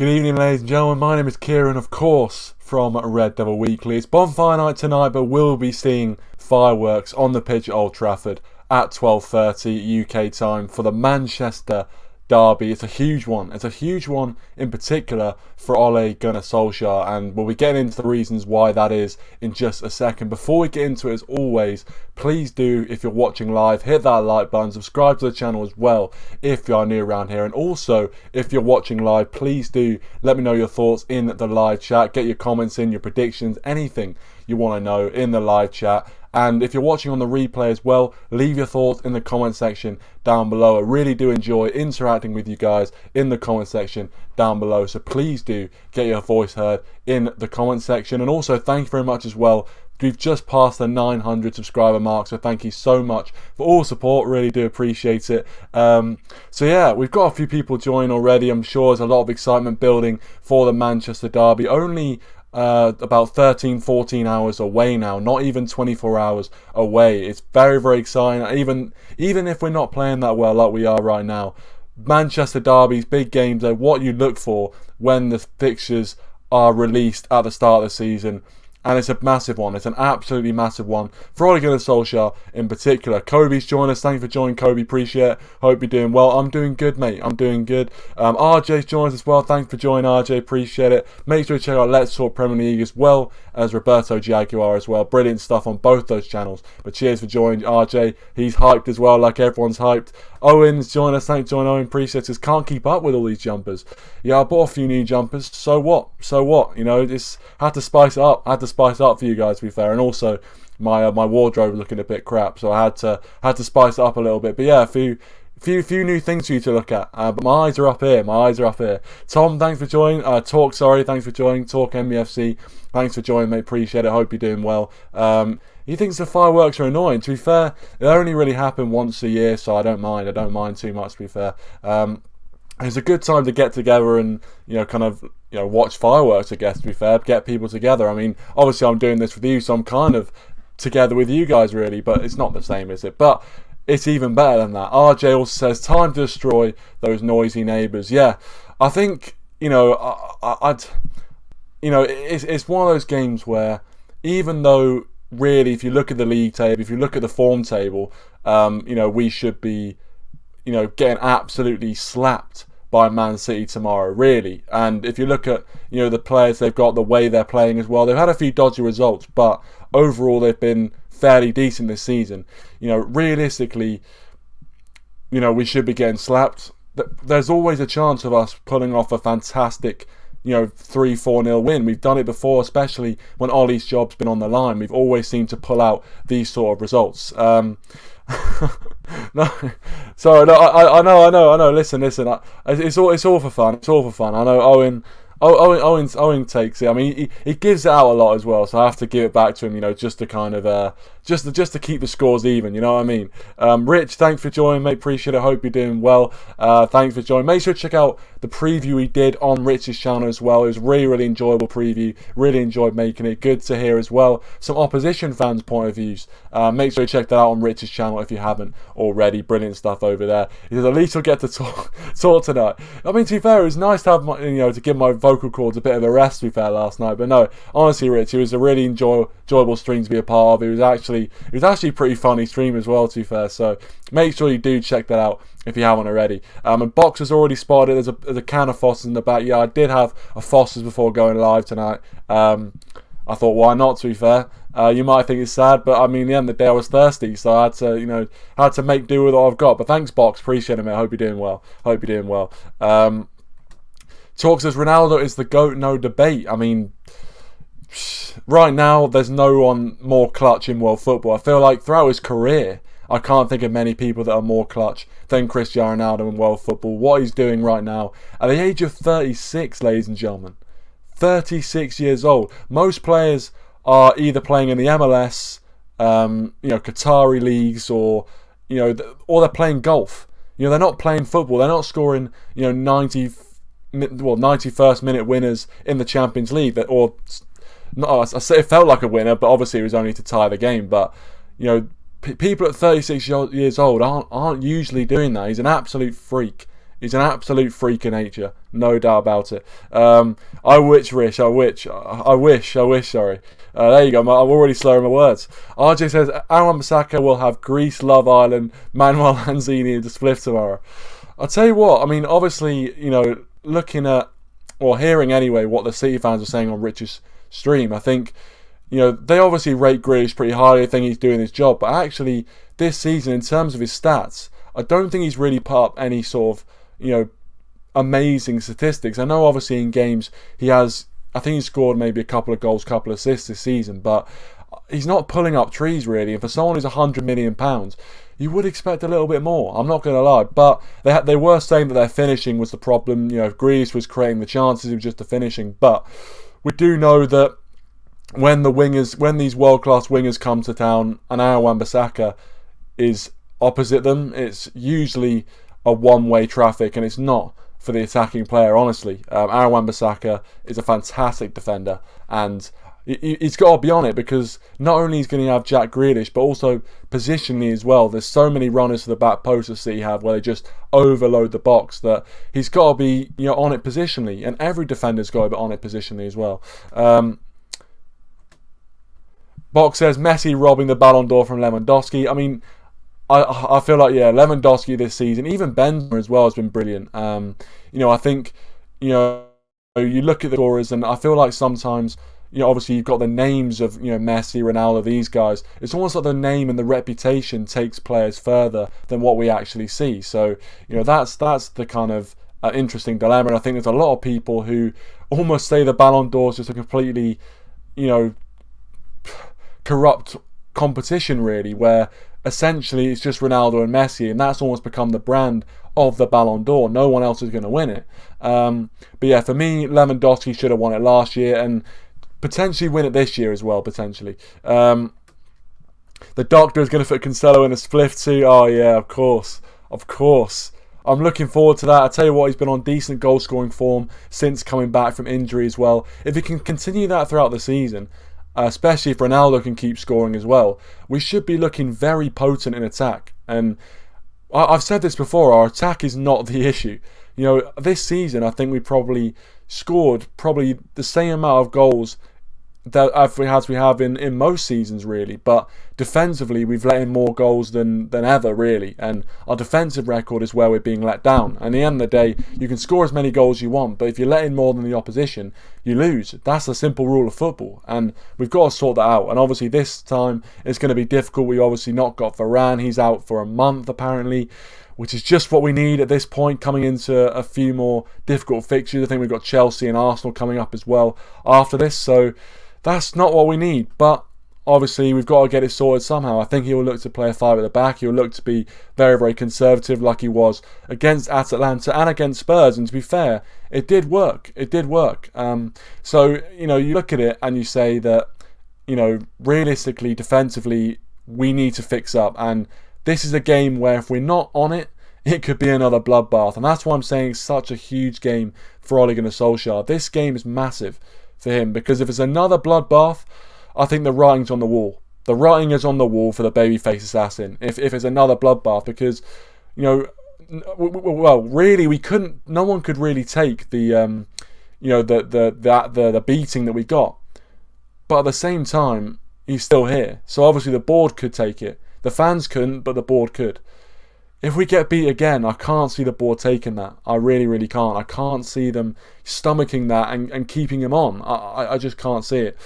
Good evening, ladies and gentlemen. My name is Kieran, of course, from Red Devil Weekly. It's bonfire night tonight, but we'll be seeing fireworks on the pitch at Old Trafford at 12:30 UK time for the Manchester derby. It's a huge one. It's a huge one in particular for Ole Gunnar Solskjaer, and we'll be getting into the reasons why that is in just a second. Before we get into it, as always, please do, if you're watching live, hit that like button, subscribe to the channel as well if you are new around here, and also if you're watching live, please do let me know your thoughts in the live chat. Get your comments in, your predictions, anything you want to know in the live chat. And if you're watching on the replay as well, leave your thoughts in the comment section down below. I really do enjoy interacting with you guys in the comment section down below, so please do get your voice heard in the comment section. And also, thank you very much as well. We've just passed the 900 subscriber mark, so thank you so much for all support. Really do appreciate it. So yeah, we've got a few people join already. I'm sure there's a lot of excitement building for the Manchester derby. Only about 13-14 hours away now, not even 24 hours away. It's very, very exciting. Even if we're not playing that well like we are right now, Manchester derbies, big games, are what you look for when the fixtures are released at the start of the season. And it's a massive one. It's an absolutely massive one for Ole Gunnar Solskjaer in particular. Kobe's joined us. Thank you for joining, Kobe. Appreciate it. Hope you're doing well. I'm doing good, mate. I'm doing good. RJ's joined us as well. Thanks for joining, RJ. Appreciate it. Make sure to check out Let's Talk Premier League as well as Roberto Jaguar as well. Brilliant stuff on both those channels. But cheers for joining, RJ. He's hyped as well, like everyone's hyped. Owen's joined us. Thanks for joining, Owen. Appreciate it. Can't keep up with all these jumpers. Yeah, I bought a few new jumpers. So what? So what? You know, just had to spice it up. Spice it up for you guys, to be fair. And also, my wardrobe was looking a bit crap, so I had to spice it up a little bit. But yeah, a few new things for you to look at. But my eyes are up here. Tom, thanks for joining. Thanks for joining. Talk MBFC, thanks for joining, mate. Appreciate it. Hope you're doing well. He thinks the fireworks are annoying. To be fair, they only really happen once a year, so I don't mind too much, to be fair. It's a good time to get together and watch fireworks, I guess, to be fair, get people together. I mean, obviously I'm doing this with you, so I'm kind of together with you guys really, but it's not the same, is it? But it's even better than that. RJ also says, time to destroy those noisy neighbours. Yeah, I think, it's one of those games where, even though really, if you look at the league table, if you look at the form table, we should be, getting absolutely slapped by Man City tomorrow, really. And if you look at, the players they've got, the way they're playing as well, they've had a few dodgy results, but overall they've been fairly decent this season. Realistically, we should be getting slapped. There's always a chance of us pulling off a fantastic 3-4-0 win. We've done it before, especially when Ollie's job's been on the line. We've always seemed to pull out these sort of results. No, sorry, no, I know. Listen. It's all for fun. I know Owen takes it. I mean, he gives it out a lot as well, so I have to give it back to him. Just to kind of just to keep the scores even. You know what I mean? Rich, thanks for joining, mate. Appreciate it. Hope you're doing well. Thanks for joining. Make sure to check out the preview we did on Rich's channel as well. It was really enjoyable preview. Really enjoyed making it. Good to hear as well some opposition fans' point of views. Make sure to check that out on Rich's channel if you haven't already. Brilliant stuff over there. He says, at least you'll get to talk tonight. I mean, to be fair, it was nice to have to give my vocal cords a bit of a rest, to be fair, last night. But no, honestly, Rich, it was a really enjoyable stream to be a part of. It was actually a pretty funny stream as well, to be fair. So make sure you do check that out if you haven't already. And Box has already spotted there's a can of Fosters in the back. Yeah, I did have a Fosters before going live tonight. I thought, why not, to be fair? You might think it's sad, but I mean, at the end of the day, I was thirsty, so I had to make do with what I've got. But thanks, Box. Appreciate it, mate. Hope you're doing well. Talk says Ronaldo is the GOAT, no debate. I mean, right now, there's no one more clutch in world football. I feel like throughout his career, I can't think of many people that are more clutch than Cristiano Ronaldo in world football. What he's doing right now, at the age of 36, ladies and gentlemen, 36 years old. Most players are either playing in the MLS, Qatari leagues, or they're playing golf. They're not playing football. They're not scoring 91st minute winners in the Champions League. I say it felt like a winner, but obviously it was only to tie the game. But people at 36 years old aren't usually doing that. He's an absolute freak He's an absolute freak of nature, no doubt about it. I wish, sorry. There you go, I'm already slurring my words. RJ says, Aaron Bissaka will have Greece, Love Island, Manuel Lanzini and Spliff tomorrow. I'll tell you what, I mean, obviously, looking at, or hearing anyway, what the City fans are saying on Rich's stream, I think, they obviously rate Grealish pretty highly. I think he's doing his job. But actually, this season, in terms of his stats, I don't think he's really put up any sort of, amazing statistics. I know obviously in games I think he's scored maybe a couple of goals, couple of assists this season, but he's not pulling up trees really. And for someone who's £100 million, you would expect a little bit more. I'm not going to lie, but they were saying that their finishing was the problem. Grealish was creating the chances, it was just the finishing. But we do know that when these world-class wingers come to town and Aaron Wan-Bissaka is opposite them, it's usually a one-way traffic, and it's not for the attacking player, honestly. Aaron Wan-Bissaka is a fantastic defender, and he's got to be on it, because not only is going to have Jack Grealish, but also positionally as well. There's so many runners to the back post that City have where they just overload the box, that he's got to be on it positionally, and every defender's got to be on it positionally as well. Box says Messi robbing the Ballon d'Or from Lewandowski. I mean, I feel like, Lewandowski this season, even Benzema as well, has been brilliant. I think, you look at the scorers, and I feel like sometimes, obviously you've got the names of, Messi, Ronaldo, these guys. It's almost like the name and the reputation takes players further than what we actually see. So, that's the kind of interesting dilemma. And I think there's a lot of people who almost say the Ballon d'Or is just a completely, corrupt competition, really, where essentially it's just Ronaldo and Messi, and that's almost become the brand of the Ballon d'Or. No one else is going to win it. But yeah, for me, Lewandowski should have won it last year and potentially win it this year as well, potentially. The Doctor is going to put Cancelo in a spliff too. Oh yeah, of course. I'm looking forward to that. I tell you what, he's been on decent goal scoring form since coming back from injury as well. If he can continue that throughout the season, especially if Ronaldo can keep scoring as well, we should be looking very potent in attack. And I've said this before, our attack is not the issue. This season I think we probably scored the same amount of goals that as we have in most seasons, really. But defensively, we've let in more goals than ever, really. And our defensive record is where we're being let down. And at the end of the day, you can score as many goals you want, but if you let in more than the opposition, you lose. That's the simple rule of football. And we've got to sort that out. And obviously this time, it's going to be difficult. We obviously not got Varane. He's out for a month, apparently, which is just what we need at this point, coming into a few more difficult fixtures. I think we've got Chelsea and Arsenal coming up as well after this. So that's not what we need, but obviously we've got to get it sorted somehow. I think he'll look to play a five at the back. He'll look to be very, very conservative, like he was against Atalanta and against Spurs. And to be fair, it did work. So, you look at it and you say that, realistically, defensively, we need to fix up. And this is a game where if we're not on it, it could be another bloodbath. And that's why I'm saying it's such a huge game for Ole Gunnar Solskjaer. This game is massive for him, because if it's another bloodbath, I think the writing's on the wall. The writing is on the wall for the babyface assassin. If it's another bloodbath, because really no one could really take the the beating that we got. But at the same time, he's still here. So obviously the board could take it. The fans couldn't, but the board could. If we get beat again, I can't see the board taking that. I really, really can't. I can't see them stomaching that and keeping him on. I just can't see it.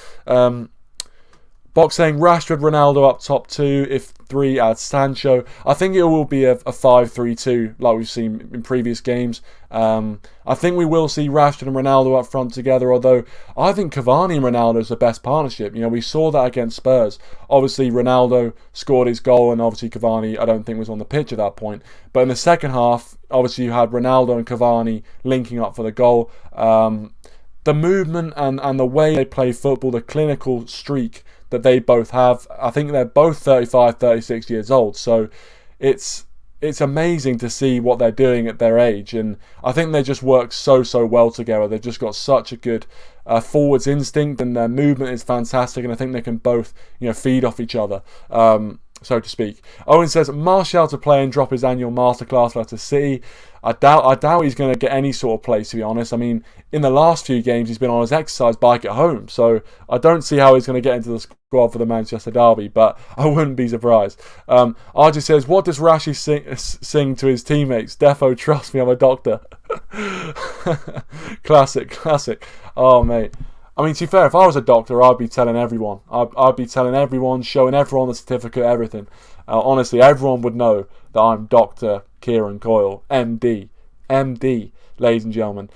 Box saying Rashford, Ronaldo up top two. If three, add Sancho. I think it will be a 5-3-2 like we've seen in previous games. I think we will see Rashford and Ronaldo up front together, although I think Cavani and Ronaldo is the best partnership. We saw that against Spurs. Obviously, Ronaldo scored his goal, and obviously Cavani, I don't think, was on the pitch at that point. But in the second half, obviously you had Ronaldo and Cavani linking up for the goal. The movement and the way they play football, the clinical streak that they both have. I think they're both 35, 36 years old. So it's amazing to see what they're doing at their age. And I think they just work so well together. They've just got such a good forwards instinct, and their movement is fantastic. And I think they can both, feed off each other, so to speak. Owen says, Martial to play and drop his annual masterclass letter to City. I doubt he's going to get any sort of place, to be honest. I mean, in the last few games, he's been on his exercise bike at home, so I don't see how he's going to get into the squad for the Manchester derby, but I wouldn't be surprised. RJ says, what does Rashi sing to his teammates? Defo, trust me, I'm a doctor. Classic. Oh, mate. I mean, to be fair, if I was a doctor, I'd be telling everyone. I'd be telling everyone, showing everyone the certificate, everything. Honestly, everyone would know that I'm Dr. Kieran Coyle, MD, ladies and gentlemen.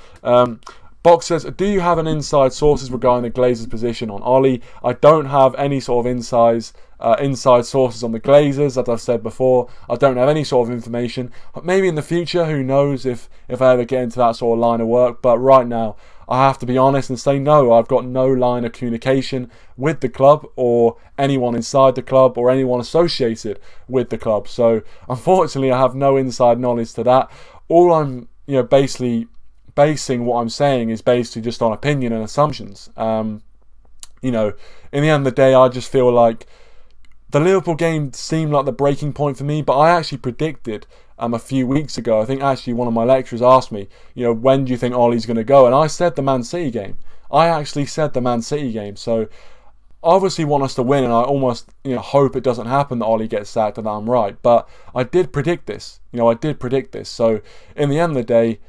Box says, do you have an inside sources regarding the Glazers' position on Ollie? I don't have any sort of inside sources on the Glazers, as I've said before. I don't have any sort of information. Maybe in the future, who knows if I ever get into that sort of line of work. But right now, I have to be honest and say no, I've got no line of communication with the club or anyone inside the club or anyone associated with the club. So unfortunately, I have no inside knowledge to that. All I'm, basically basing what I'm saying is basically just on opinion and assumptions. In the end of the day, I just feel like the Liverpool game seemed like the breaking point for me, but I actually predicted a few weeks ago, I think actually one of my lecturers asked me, when do you think Ollie's going to go? And I said the Man City game. I actually said the Man City game. So I obviously want us to win, and I almost hope it doesn't happen that Ollie gets sacked and that I'm right. But I did predict this. So in the end of the day,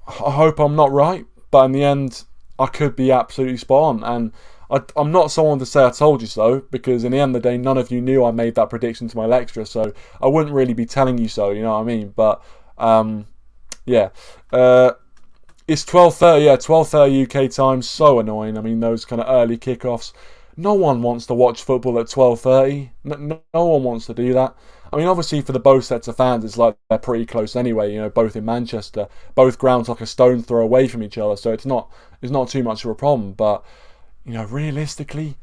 I hope I'm not right, but in the end, I could be absolutely spot on. And I'm not someone to say I told you so, because in the end of the day, none of you knew I made that prediction to my lecturer, so I wouldn't really be telling you so, you know what I mean? But, it's 12:30, 12:30 UK time, so annoying. I mean, those kind of early kickoffs. No one wants to watch football at 12:30. No one wants to do that. I mean, obviously, for the both sets of fans, it's like they're pretty close anyway, both in Manchester. Both grounds like a stone throw away from each other, so it's not too much of a problem, but realistically,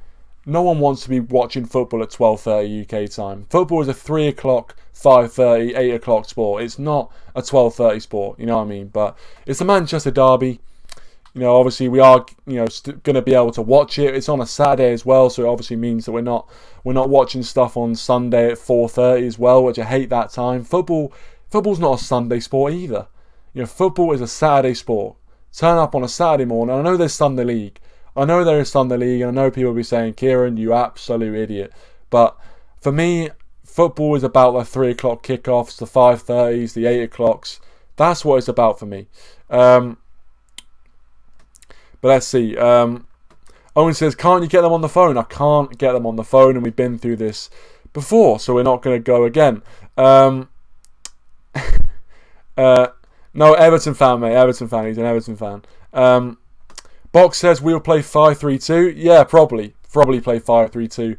no one wants to be watching football at 12:30 UK time. Football is a 3 o'clock, 5:30, 8 o'clock sport. It's not a 12:30 sport, you know what I mean? But it's the Manchester derby. Obviously we are, going to be able to watch it. It's on a Saturday as well, so it obviously means that we're not watching stuff on Sunday at 4:30 as well, which I hate that time. Football's not a Sunday sport either. Football is a Saturday sport. Turn up on a Saturday morning. I know there's Sunday League. and I know people will be saying, Kieran, you absolute idiot. But for me, football is about the 3 o'clock kickoffs, the 5:30s, the 8 o'clocks. That's what it's about for me. But let's see. Owen says, can't you get them on the phone? I can't get them on the phone, and we've been through this before, so we're not going to go again. No, Everton fan, mate. Everton fan. He's an Everton fan. Box says we'll play 5-3-2. Yeah, probably play 5-3-2.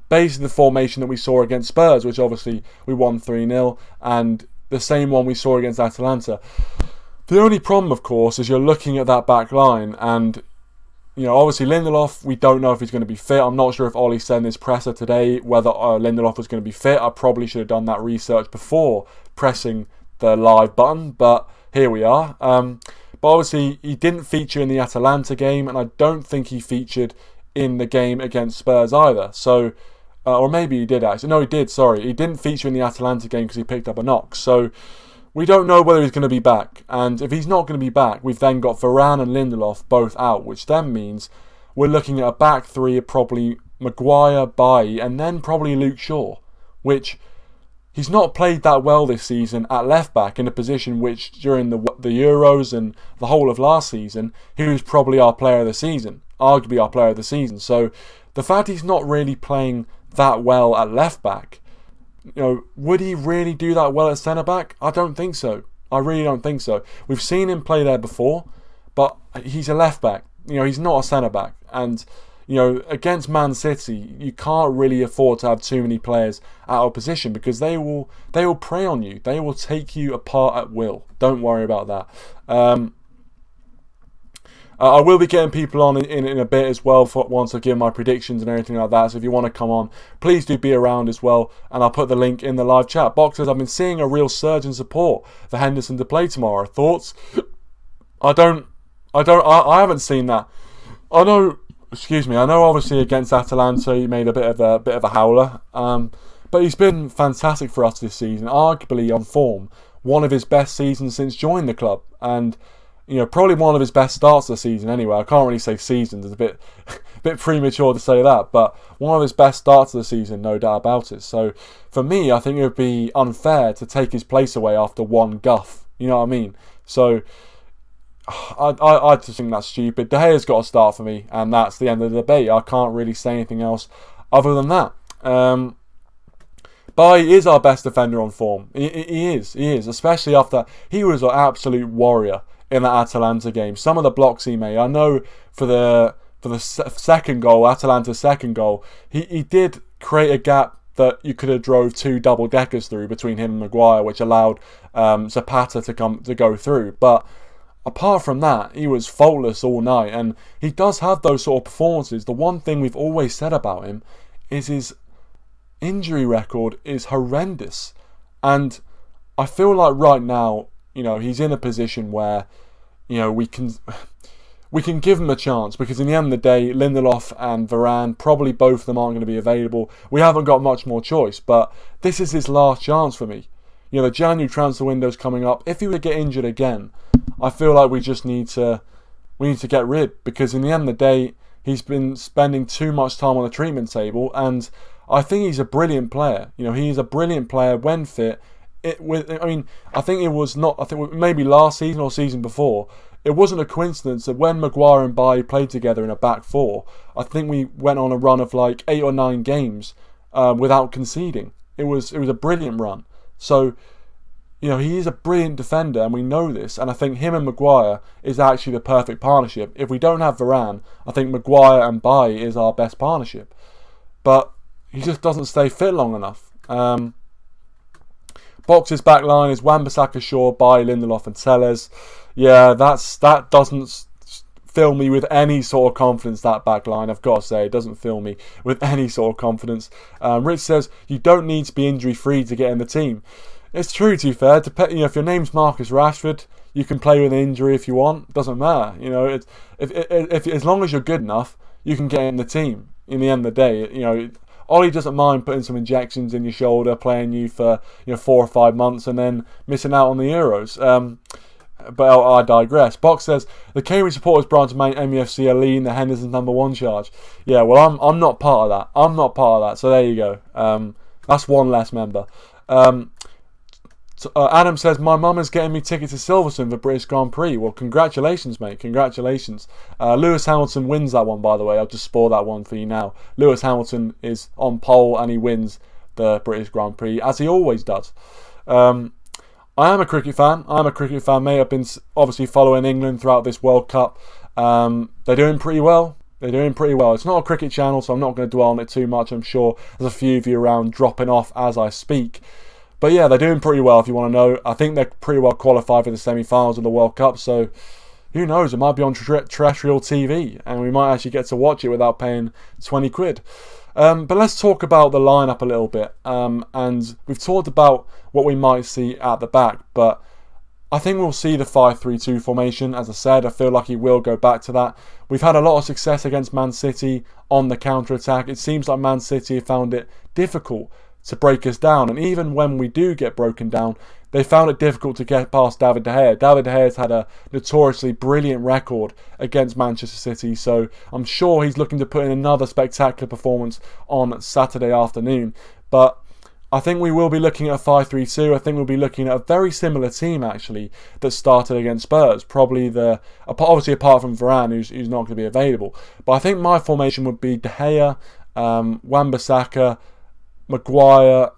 Basically the formation that we saw against Spurs, which obviously we won 3-0, and the same one we saw against Atalanta. The only problem, of course, is you're looking at that back line, and obviously Lindelof, we don't know if he's going to be fit. I'm not sure if Ollie said in his presser today whether Lindelof was going to be fit. I probably should have done that research before pressing the live button, but here we are. But obviously he didn't feature in the Atalanta game, and I don't think he featured in the game against Spurs either. So, or maybe he did actually. No, he did, sorry. He didn't feature in the Atalanta game because he picked up a knock. So we don't know whether he's going to be back. And if he's not going to be back, we've then got Varane and Lindelof both out, which then means we're looking at a back three of probably Maguire, Bailly, and then probably Luke Shaw, which he's not played that well this season at left back, in a position which during the Euros and the whole of last season, he was probably our player of the season, arguably our player of the season. So the fact he's not really playing that well at left back, would he really do that well at centre back? I don't think so. I really don't think so. We've seen him play there before, but he's a left back. He's not a centre back, and against Man City, you can't really afford to have too many players out of position, because they will prey on you. They will take you apart at will. Don't worry about that. I will be getting people on in a bit as well once I give my predictions and everything like that. So if you want to come on, please do be around as well. And I'll put the link in the live chat. Boxers, I've been seeing a real surge in support for Henderson to play tomorrow. Thoughts? I haven't seen that. I know obviously against Atalanta he made a bit of a howler. But he's been fantastic for us this season, arguably on form one of his best seasons since joining the club, and probably one of his best starts of the season anyway. I can't really say seasons, it's a bit premature to say that, but one of his best starts of the season, no doubt about it. So for me, I think it would be unfair to take his place away after one guff, you know what I mean? So I just think that's stupid. De Gea's got to start for me, and that's the end of the debate. I can't really say anything else other than that. Bailly is our best defender on form. He is, especially after he was an absolute warrior in that Atalanta game. Some of the blocks he made, I know for the second goal, Atalanta's second goal, he did create a gap that you could have drove 2 double-deckers through between him and Maguire, which allowed Zapata to go through. But apart from that, he was faultless all night, and he does have those sort of performances. The one thing we've always said about him is his injury record is horrendous, and I feel like right now, he's in a position where, we can give him a chance, because in the end of the day, Lindelof and Varane, probably both of them aren't going to be available. We haven't got much more choice, but this is his last chance for me. The January transfer window's coming up. If he were to get injured again, I feel like we need to get rid, because in the end of the day, he's been spending too much time on the treatment table, and I think he's a brilliant player. He's a brilliant player when fit. I think it was not. I think maybe last season or season before, it wasn't a coincidence that when Maguire and Bailly played together in a back four, I think we went on a run of like 8 or 9 games without conceding. It was a brilliant run. So, he is a brilliant defender, and we know this. And I think him and Maguire is actually the perfect partnership. If we don't have Varane, I think Maguire and Bailly is our best partnership. But he just doesn't stay fit long enough. Box's back line is Wan-Bissaka, Shaw, Bailly, Lindelof and Telles. Yeah, that doesn't fill me with any sort of confidence, that back line, I've got to say. It doesn't fill me with any sort of confidence. Rich says, you don't need to be injury-free to get in the team. It's true, to be fair. If your name's Marcus Rashford, you can play with an injury if you want. It doesn't matter. If as long as you're good enough, you can get in the team. In the end of the day, Ole doesn't mind putting some injections in your shoulder, playing you for 4 or 5 months, and then missing out on the Euros. But I digress. Box says the Cambridge supporters branch of MUFC are leading the Henderson's #1 charge. Yeah, well, I'm not part of that. I'm not part of that. So there you go. That's one less member. Adam says, my mum is getting me tickets to Silverstone for British Grand Prix. Well, congratulations, mate. Congratulations. Lewis Hamilton wins that one, by the way. I'll just spoil that one for you now. Lewis Hamilton is on pole and he wins the British Grand Prix, as he always does. I am a cricket fan. Mate. I've been obviously following England throughout this World Cup. They're doing pretty well. It's not a cricket channel, so I'm not going to dwell on it too much. I'm sure there's a few of you around dropping off as I speak. But yeah, they're doing pretty well, if you want to know. I think they're pretty well qualified for the semi-finals of the World Cup, so who knows, it might be on terrestrial TV, and we might actually get to watch it without paying 20 quid. But let's talk about the lineup a little bit. And we've talked about what we might see at the back, but I think we'll see the 5-3-2 formation. As I said, I feel like he will go back to that. We've had a lot of success against Man City on the counter-attack. It seems like Man City have found it difficult to break us down, and even when we do get broken down, they found it difficult to get past David De Gea. David De Gea's had a notoriously brilliant record against Manchester City, so I'm sure he's looking to put in another spectacular performance on Saturday afternoon. But I think we will be looking at a 5-3-2. I think we'll be looking at a very similar team, actually, that started against Spurs. Probably obviously apart from Varane, who's not going to be available. But I think my formation would be De Gea, Wan-Bissaka, Maguire.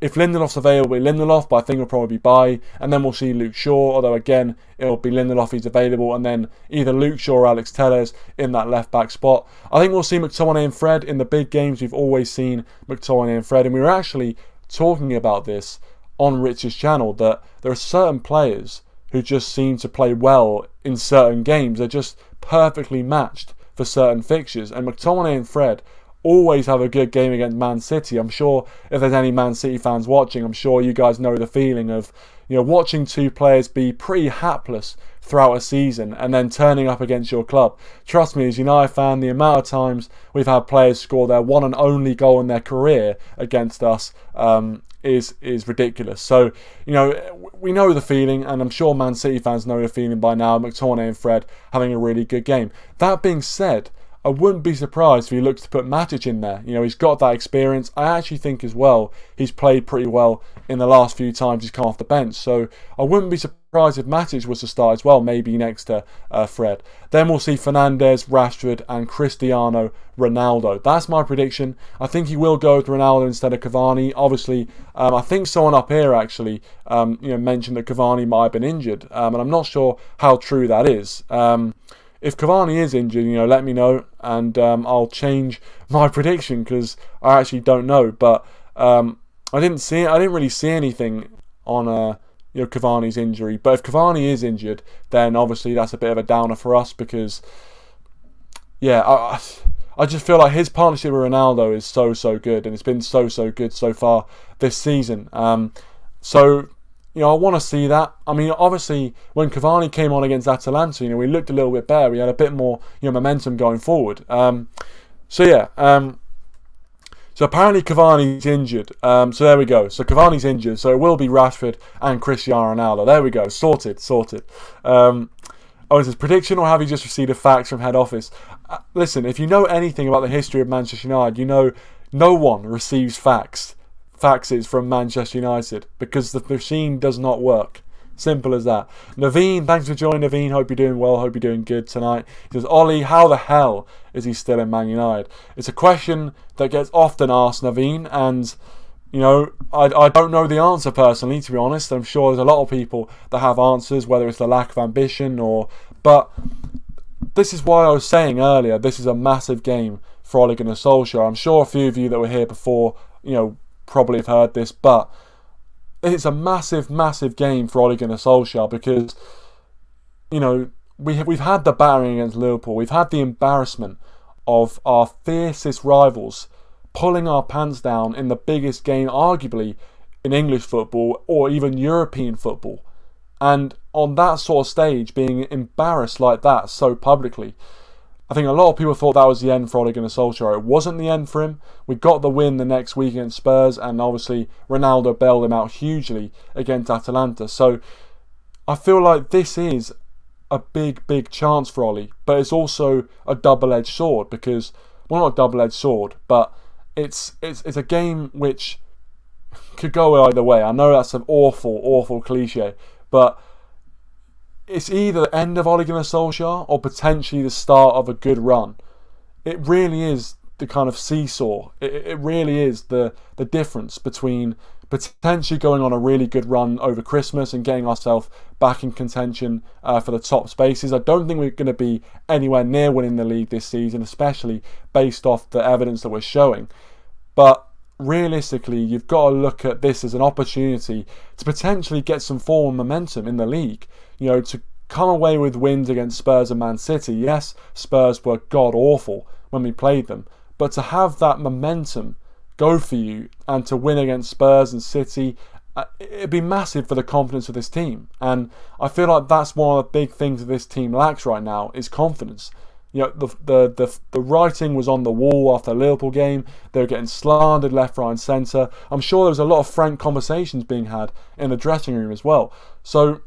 If Lindelof's available, it'll be Lindelof, but I think it'll probably be Bailly. And then we'll see Luke Shaw, although again, it'll be Lindelof if he's available, and then either Luke Shaw or Alex Telles in that left-back spot. I think we'll see McTominay and Fred in the big games. We've always seen McTominay and Fred, and we were actually talking about this on Rich's channel, that there are certain players who just seem to play well in certain games. They're just perfectly matched for certain fixtures, and McTominay and Fred always have a good game against Man City. I'm sure if there's any Man City fans watching, I'm sure you guys know the feeling of watching two players be pretty hapless throughout a season and then turning up against your club. Trust me, as a United fan, the amount of times we've had players score their one and only goal in their career against us is ridiculous. So, we know the feeling, and I'm sure Man City fans know the feeling by now. McTominay and Fred having a really good game. That being said, I wouldn't be surprised if he looks to put Matic in there. He's got that experience. I actually think as well he's played pretty well in the last few times he's come off the bench. So I wouldn't be surprised if Matic was to start as well, maybe next to Fred. Then we'll see Fernandes, Rashford and Cristiano Ronaldo. That's my prediction. I think he will go with Ronaldo instead of Cavani. Obviously, I think someone up here actually mentioned that Cavani might have been injured. And I'm not sure how true that is. If Cavani is injured, let me know, and I'll change my prediction because I actually don't know. But I didn't really see anything on Cavani's injury. But if Cavani is injured, then obviously that's a bit of a downer for us because, I just feel like his partnership with Ronaldo is so good, and it's been so good so far this season. I want to see that. I mean, obviously, when Cavani came on against Atalanta, we looked a little bit better. We had a bit more, momentum going forward. So apparently Cavani's injured. So there we go. So Cavani's injured. So it will be Rashford and Cristiano Ronaldo. There we go. Sorted. Is this prediction, or have you just received the facts from head office? Listen, if you know anything about the history of Manchester United, no one receives faxes from Manchester United because the machine does not work. Simple as that. Naveen, thanks for joining, Naveen. Hope you're doing well. Hope you're doing good tonight. He says, Ollie, how the hell is he still in Man United? It's a question that gets often asked, Naveen, and I don't know the answer personally, to be honest. I'm sure there's a lot of people that have answers, whether it's the lack of ambition but this is why I was saying earlier, this is a massive game for Ole Gunnar Solskjaer. I'm sure a few of you that were here before, probably have heard this, but it's a massive game for Ole Gunnar Solskjaer because, we've had the battering against Liverpool. We've had the embarrassment of our fiercest rivals pulling our pants down in the biggest game, arguably, in English football or even European football. And on that sort of stage, being embarrassed like that so publicly, I think a lot of people thought that was the end for Ole Gunnar Solskjaer. It wasn't the end for him. We got the win the next week against Spurs, and obviously Ronaldo bailed him out hugely against Atalanta. So I feel like this is a big chance for Ole, but it's also a double-edged sword because, well, not a double-edged sword, but it's a game which could go either way. I know that's an awful cliche, but it's either the end of Ole Gunnar Solskjaer or potentially the start of a good run. It really is the kind of seesaw. It really is the difference between potentially going on a really good run over Christmas and getting ourselves back in contention for the top spaces. I don't think we're going to be anywhere near winning the league this season, especially based off the evidence that we're showing. But realistically, you've got to look at this as an opportunity to potentially get some form and momentum in the league. To come away with wins against Spurs and Man City. Yes, Spurs were god awful when we played them, but to have that momentum go for you and to win against Spurs and City, it'd be massive for the confidence of this team. And I feel like that's one of the big things that this team lacks right now is confidence. The writing was on the wall after the Liverpool game. They were getting slandered left, right and centre. I'm sure there was a lot of frank conversations being had in the dressing room as well. So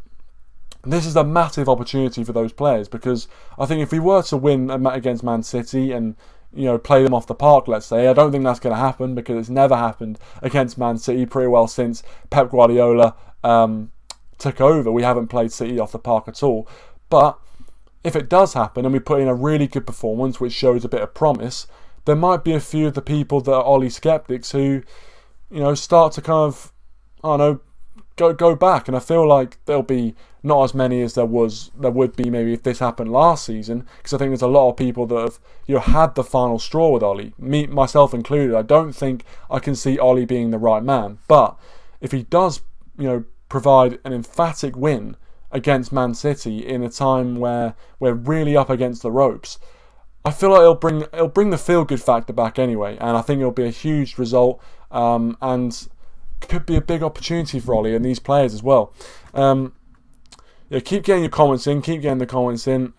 this is a massive opportunity for those players because I think if we were to win against Man City and play them off the park, let's say, I don't think that's going to happen because it's never happened against Man City pretty well since Pep Guardiola took over. We haven't played City off the park at all. But if it does happen and we put in a really good performance which shows a bit of promise, there might be a few of the people that are Ole skeptics who, start to kind of, go back. And I feel like there'll be not as many as there would be maybe if this happened last season, because I think there's a lot of people that have had the final straw with Ole, myself included. I don't think I can see Ole being the right man, but if he does provide an emphatic win against Man City in a time where we're really up against the ropes, I feel like it'll bring the feel-good factor back anyway, and I think it'll be a huge result and could be a big opportunity for Ole and these players as well. Keep getting your comments in. Keep getting the comments in.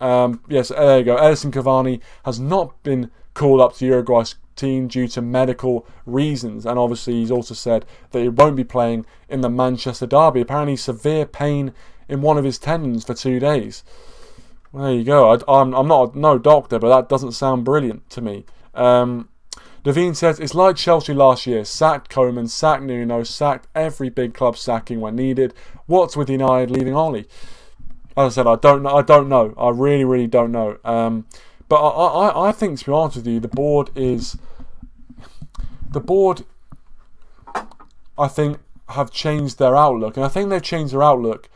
Yes, there you go. Edison Cavani has not been called up to team due to medical reasons, and obviously he's also said that he won't be playing in the Manchester derby. Apparently severe pain in one of his tendons for 2 days. Well, there you go. I'm not no doctor, but that doesn't sound brilliant to me. Naveen says, it's like Chelsea last year. Sacked Koeman, sacked Nuno, sacked every big club sacking when needed. What's with United leaving Ole? As I said, I don't know. I really, really don't know. But I think, to be honest with you, the board, I think, have changed their outlook. And I think they've changed their outlook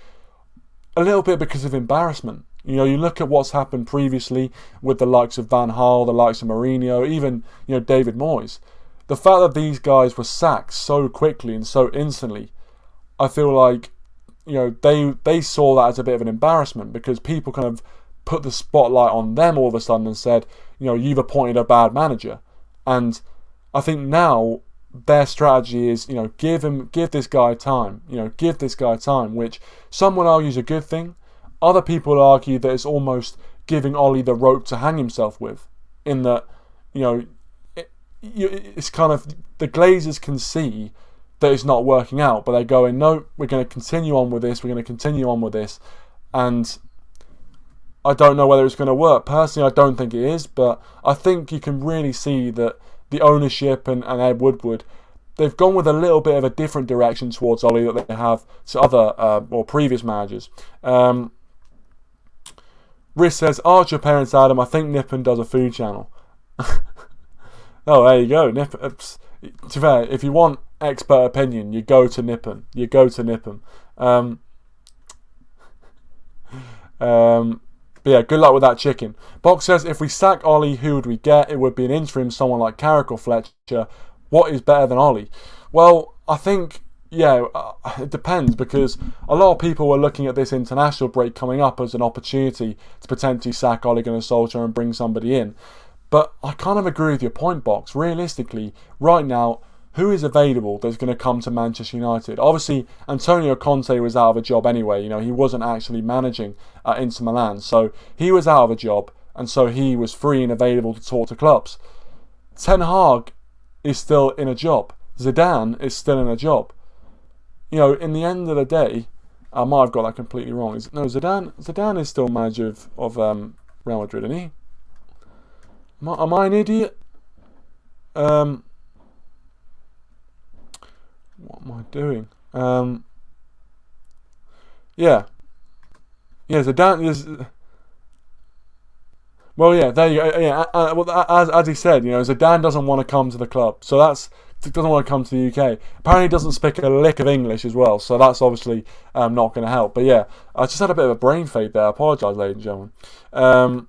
a little bit because of embarrassment. You know, you look at what's happened previously with the likes of Van Gaal, the likes of Mourinho, even, David Moyes. The fact that these guys were sacked so quickly and so instantly, I feel like, they saw that as a bit of an embarrassment, because people kind of put the spotlight on them all of a sudden and said, you've appointed a bad manager. And I think now their strategy is, give this guy time, give this guy time, which some would argue is a good thing. Other people argue that it's almost giving Ole the rope to hang himself with, in that, it's kind of, the Glazers can see that it's not working out, but they're going, no, we're going to continue on with this, and I don't know whether it's going to work. Personally, I don't think it is, but I think you can really see that the ownership and Ed Woodward, they've gone with a little bit of a different direction towards Ole that they have to other or previous managers. Riz says, ask your parents, Adam. I think Nippon does a food channel. Oh, there you go. Nippon. To be fair, if you want expert opinion, you go to Nippon. But yeah, good luck with that chicken. Box says, if we sack Ole, who would we get? It would be an interim, someone like Carrick or Fletcher. What is better than Ole? Well, I think, it depends, because a lot of people were looking at this international break coming up as an opportunity to potentially sack Ole Gunnar Solskjaer and bring somebody in. But I kind of agree with your point, Box. Realistically, right now, who is available that's going to come to Manchester United? Obviously, Antonio Conte was out of a job anyway. He wasn't actually managing at Inter Milan. So he was out of a job, and so he was free and available to talk to clubs. Ten Hag is still in a job. Zidane is still in a job. In the end of the day, I might have got that completely wrong. Zidane is still manager of Real Madrid, isn't he? Am I an idiot? What am I doing? Zidane is. Well, yeah, there you go. Yeah, as he said, Zidane doesn't want to come to the club, so doesn't want to come to the UK. Apparently, he doesn't speak a lick of English as well, so that's obviously not going to help. But yeah, I just had a bit of a brain fade there. I apologise, ladies and gentlemen.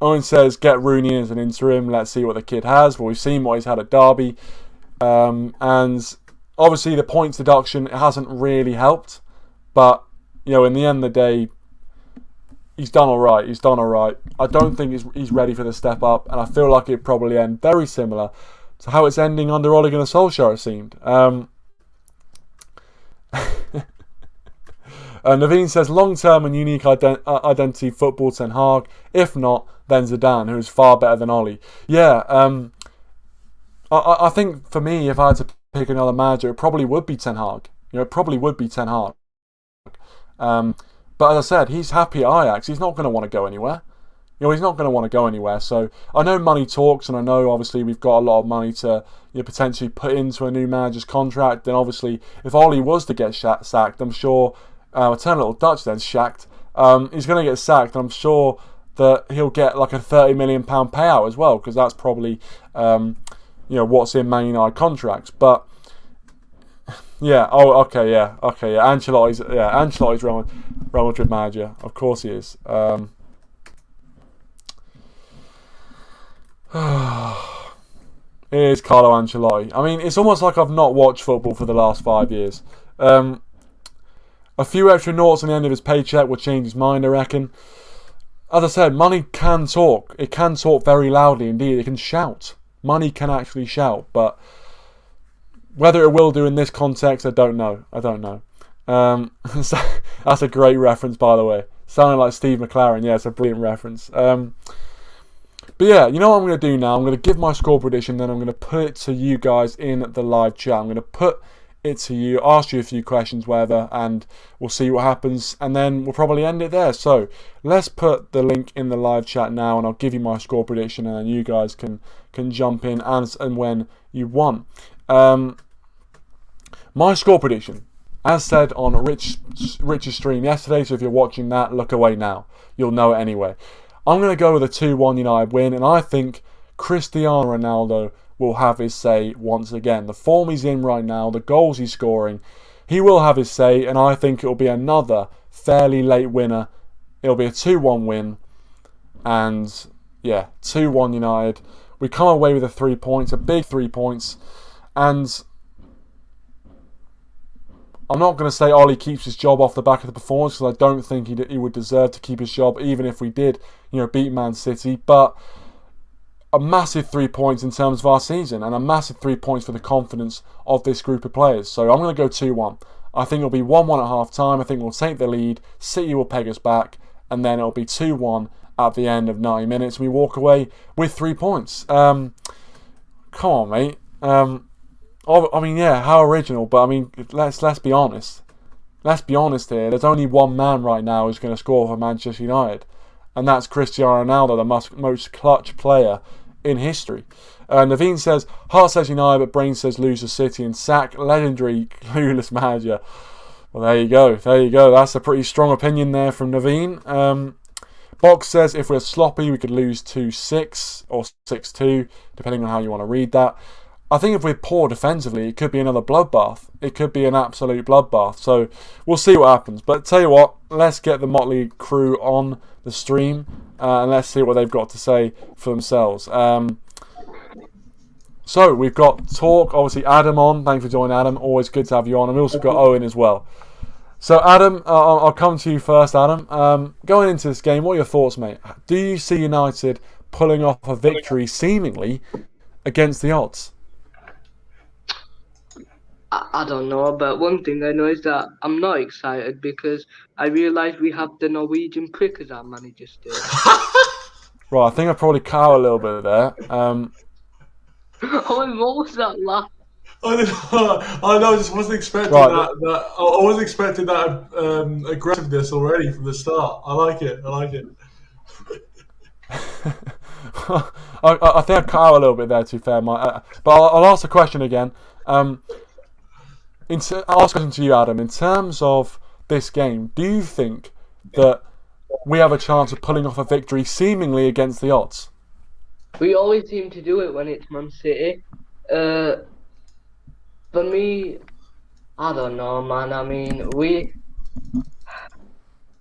Owen says, get Rooney in as an interim. Let's see what the kid has. Well, we've seen what he's had at Derby, and obviously the points deduction hasn't really helped. But in the end of the day, he's done all right. I don't think he's ready for the step up, and I feel like it'd probably end very similar to how it's ending under Ole Gunnar Solskjaer, it seemed. Naveen says, long-term and unique identity football, Ten Hag. If not, then Zidane, who is far better than Ole. Yeah, I think for me, if I had to pick another manager, it probably would be Ten Hag. But as I said, he's happy at Ajax. He's not going to want to go anywhere. So I know money talks, and I know obviously we've got a lot of money to potentially put into a new manager's contract. And obviously, if Ole was to get sacked, I'm sure. I turn a little Dutch then, shacked. He's going to get sacked, and I'm sure that he'll get like a £30 million payout as well, because that's probably what's in Man United contracts. But yeah, Ancelotti's Real Madrid manager. Of course he is. It is Carlo Ancelotti. I mean, it's almost like I've not watched football for the last 5 years. A few extra noughts on the end of his paycheck will change his mind, I reckon. As I said, money can talk. It can talk very loudly indeed. It can shout. Money can actually shout. But whether it will do in this context, I don't know. So, that's a great reference, by the way. Sounding like Steve McLaren. Yeah, it's a brilliant reference. But yeah, you know what I'm going to do now? I'm going to give my score prediction, then I'm going to put it to you guys in the live chat. I'm going to put it to you, ask you a few questions, whatever, and we'll see what happens, and then we'll probably end it there. So let's put the link in the live chat now, and I'll give you my score prediction, and then you guys can jump in as and when you want. My score prediction, as said on Rich's stream yesterday, so if you're watching that, look away now. You'll know it anyway. I'm going to go with a 2-1 United win, and I think Cristiano Ronaldo will have his say once again. The form he's in right now, the goals he's scoring, he will have his say, and I think it'll be another fairly late winner. It'll be a 2-1 win, and yeah, 2-1 United. We come away with a 3 points, a big 3 points, and I'm not going to say Ole keeps his job off the back of the performance, because I don't think he would deserve to keep his job, even if we did, beat Man City, but a massive 3 points in terms of our season, and a massive 3 points for the confidence of this group of players. So I'm going to go 2-1. I think it'll be 1-1 at half time. I think we'll take the lead. City will peg us back, and then it'll be 2-1 at the end of 90 minutes. We walk away with 3 points. Come on, mate. I mean, yeah, how original, but I mean, let's be honest. Let's be honest here. There's only one man right now who's going to score for Manchester United, and that's Cristiano Ronaldo, the most clutch player in history. Naveen says, heart says United, but brain says lose to City and sack legendary clueless manager. Well, there you go. That's a pretty strong opinion there from Naveen. Box says if we're sloppy, we could lose 2-6 or 6-2, depending on how you want to read that. I think if we're poor defensively, it could be another bloodbath. It could be an absolute bloodbath. So we'll see what happens. But tell you what, let's get the Motley crew on the stream and let's see what they've got to say for themselves. So we've got Talk, obviously Adam on. Thanks for joining, Adam. Always good to have you on. And we also got Owen as well. So Adam, I'll come to you first, Adam. Going into this game, what are your thoughts, mate? Do you see United pulling off a victory seemingly against the odds? I don't know, but one thing I know is that I'm not excited because I realise we have the Norwegian prick as our manager still. Right, I think I probably cut out a little bit there. Oh, what was that laugh? I know. I just wasn't expecting that. I wasn't expecting that aggressiveness already from the start. I like it. I think I cut out a little bit there, to be fair, Mike. But I'll ask the question again. I'll ask a question to you, Adam. In terms of this game, do you think that we have a chance of pulling off a victory seemingly against the odds? We always seem to do it when it's Man City. For me, I don't know, man. I mean,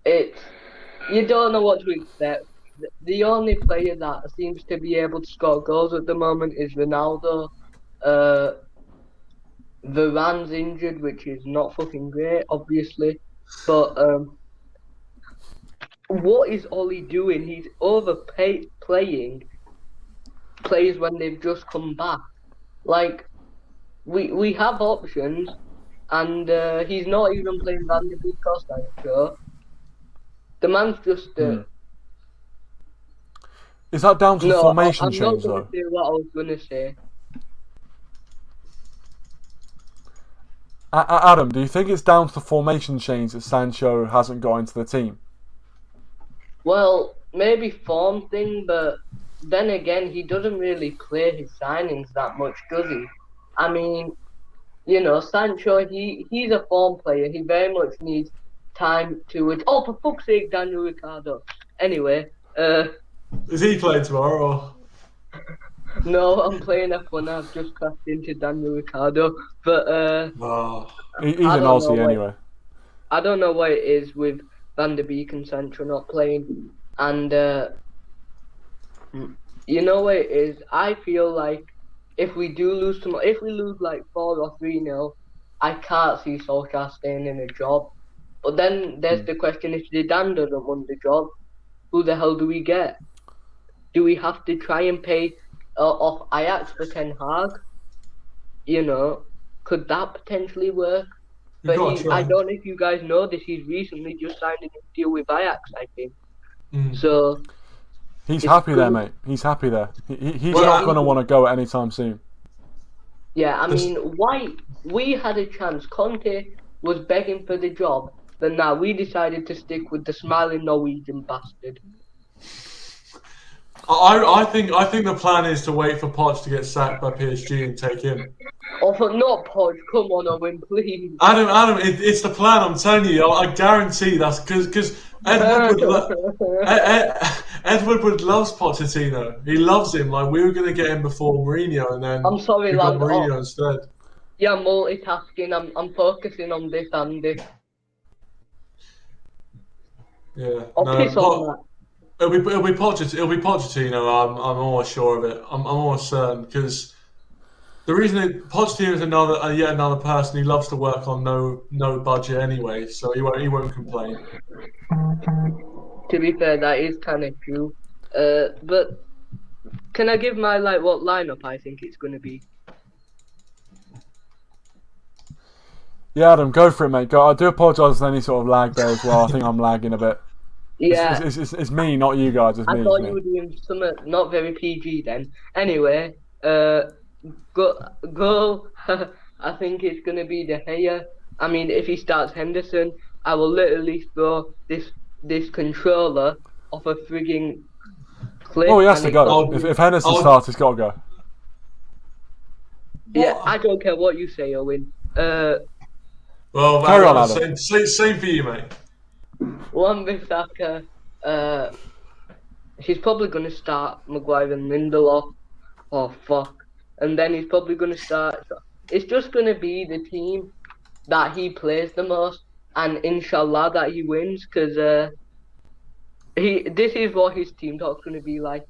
you don't know what to expect. The only player that seems to be able to score goals at the moment is Ronaldo. Varane's injured, which is not fucking great, obviously. But what is Ole doing? He's overplaying players when they've just come back. Like, we have options, and he's not even playing Van de Beek or Sancho. The man's just... Is that down to the formation change, though? I'm not going to say what I was going to say. Adam, do you think it's down to the formation change that Sancho hasn't got into the team? Well, maybe form thing, but then again, he doesn't really play his signings that much, does he? I mean, Sancho, he's a form player. He very much needs time to... Oh, for fuck's sake, Daniel Ricciardo. Anyway, is he playing tomorrow? Or? No, I'm playing F1. I've just crashed into Daniel Ricciardo, but he's an Aussie anyway. I don't know what it is with Van der Beek and Sancho not playing, and you know what it is. I feel like if we do lose tomorrow, if we lose like 4 or 3-0, I can't see Solskjaer staying in a job. But then there's the question: if Zidane doesn't win the job, who the hell do we get? Do we have to try and pay off Ajax for Ten Hag? Could that potentially work? But I don't know if you guys know this. He's recently just signed a new deal with Ajax, I think. So He's happy there, mate. He's happy there. He's not going to want to go anytime soon. Yeah, I mean, why we had a chance. Conte was begging for the job, but now we decided to stick with the smiling Norwegian bastard. I think the plan is to wait for Poch to get sacked by PSG and take him. Oh, for not Poch, come on, Owen, please. Adam, it's the plan. I'm telling you. I guarantee that's because Ed Woodward loves Pochettino. He loves him. Like, we were going to get him before Mourinho, and then I'm sorry, we got lad. Mourinho instead. Yeah, multitasking. I'm focusing on this and this. Yeah. Piss on that. It'll be Pochettino. I'm almost sure of it. I'm almost certain because the reason Pochettino is yet another person who loves to work on no budget anyway, so he won't complain. To be fair, that is kind of true. But can I give my what lineup I think it's going to be? Yeah, Adam, go for it, mate. Go. I do apologise for any sort of lag there as well. I think I'm lagging a bit. Yeah. It's me, not you guys. It's me. I thought you were doing something not very PG then. Anyway, go. I think it's going to be De Gea. I mean, if he starts Henderson, I will literally throw this controller off a frigging cliff. Oh, he has to go. If Henderson starts, he's got to go. Yeah, I don't care what you say, Owen. Well, carry on, Adam. Same for you, mate. Wan-Bissaka, he's probably going to start Maguire and Lindelof. Oh, fuck. And then he's probably going to start... It's just going to be the team that he plays the most, and inshallah that he wins, because this is what his team talk's going to be like.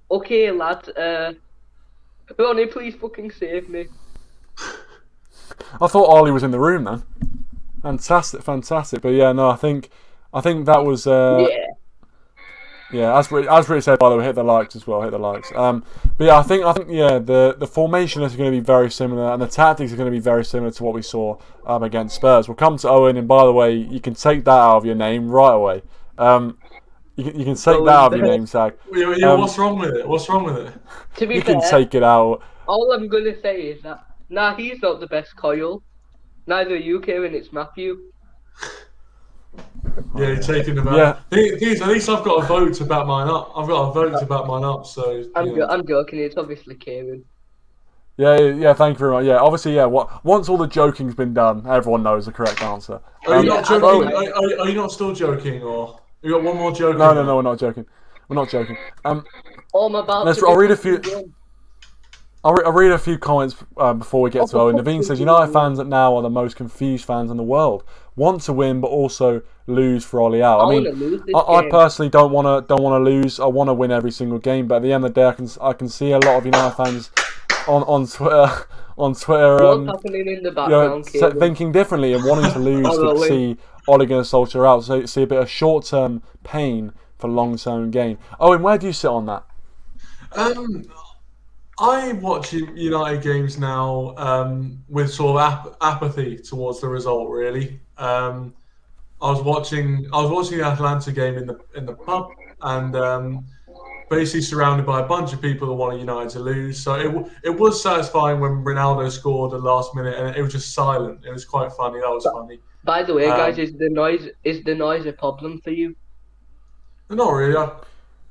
Okay, lads, Ronnie, please fucking save me. I thought Ollie was in the room then. Fantastic. But yeah, no, I think that was yeah. As Rich said, by the way, hit the likes as well. Hit the likes. But yeah, I think yeah, the formation is going to be very similar, and the tactics are going to be very similar to what we saw against Spurs. We'll come to Owen, and by the way, you can take that out of your name right away. You can take that out of your name tag. Yeah, what's wrong with it? What's wrong with it? To be you fair, can take it out. All I'm going to say is that he's not the best Coyle. Neither are you, Kieran. It's Matthew. Yeah, you're taking them out. Yeah. At least I've got a vote to back mine up. So I'm joking. It's obviously Kieran. Yeah. Thank you very much. Yeah, obviously, yeah. Once all the joking's been done, everyone knows the correct answer. Are you not joking? Are you not still joking, or you got one more joke? No, we're not joking. We're not joking. I'm about. I'll read a few. I'll read a few comments before we get to Owen. Naveen says, United fans now are the most confused fans in the world. Want to win, but also lose for Ole out. I personally don't want to lose. I want to win every single game. But at the end of the day, I can see a lot of United fans on Twitter What's happening in the background, thinking differently and wanting to lose to see Ole Gunnar Solskjaer out. So see a bit of short-term pain for long-term gain. Owen, where do you sit on that? I watch United games now with sort of apathy towards the result. Really, I was watching the Atalanta game in the pub, and basically surrounded by a bunch of people that wanted United to lose. So it was satisfying when Ronaldo scored the last minute, and it was just silent. It was quite funny. That was funny. By the way, guys, is the noise a problem for you? Not really.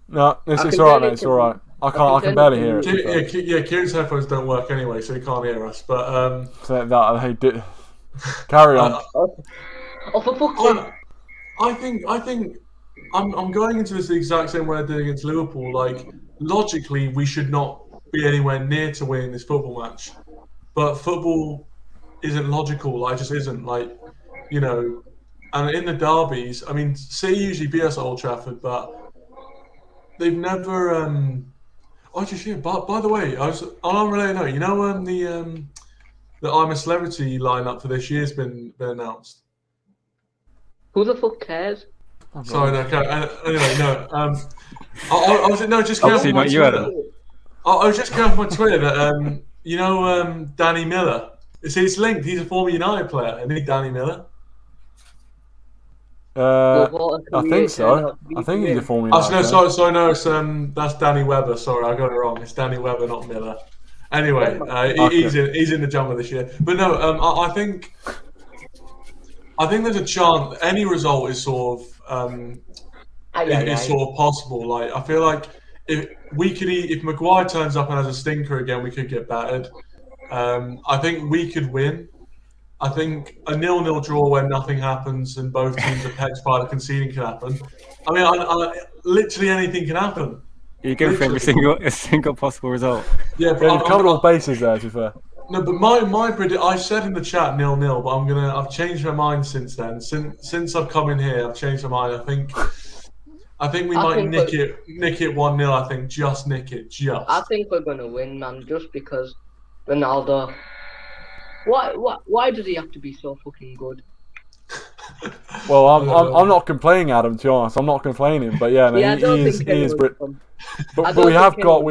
No, it's all right, mate. It's all right. I can barely hear it. Yeah, Kieran's headphones don't work anyway, so he can't hear us. But carry on. For fuck's sake! I think I'm going into this the exact same way I did against Liverpool. Like, logically, we should not be anywhere near to winning this football match. But football isn't logical. Like, just isn't. Like, and in the derbies, I mean, City usually beat us at Old Trafford, but they've never. Oh, just yeah. By the way, on an unrelated note, the I'm a Celebrity lineup for this year's been announced. Who the fuck cares? Sorry, no. Anyway, no. I was just going off my Twitter. I was just going off my Twitter that Danny Miller. It's linked. He's a former United player, isn't he, Danny Miller? But what a I career think it turned so. out to be I for think he's a him. Formula Actually, no, 9 fan. sorry, no, it's that's Danny Webber. Sorry, I got it wrong. It's Danny Webber, not Miller. Anyway, he's in the jumper this year. But no, I think there's a chance any result is sort of is sort of possible. Like I feel like if Maguire turns up and has a stinker again, we could get battered. I think we could win. I think a 0-0 draw where nothing happens and both teams are petrified of conceding can happen. I mean, literally anything can happen. You're going for every single possible result. Yeah, Yeah, you've covered all bases there, to be fair. No, but my predict. I said in the chat 0-0, but I've changed my mind since then. Since I've come in here, I've changed my mind. I think we might nick it 1-0. I think just nick it. I think we're gonna win, man. Just because Ronaldo. Why does he have to be so fucking good? Well, I'm not complaining, Adam. To be honest, I'm not complaining. But yeah, no, he is. But we have got.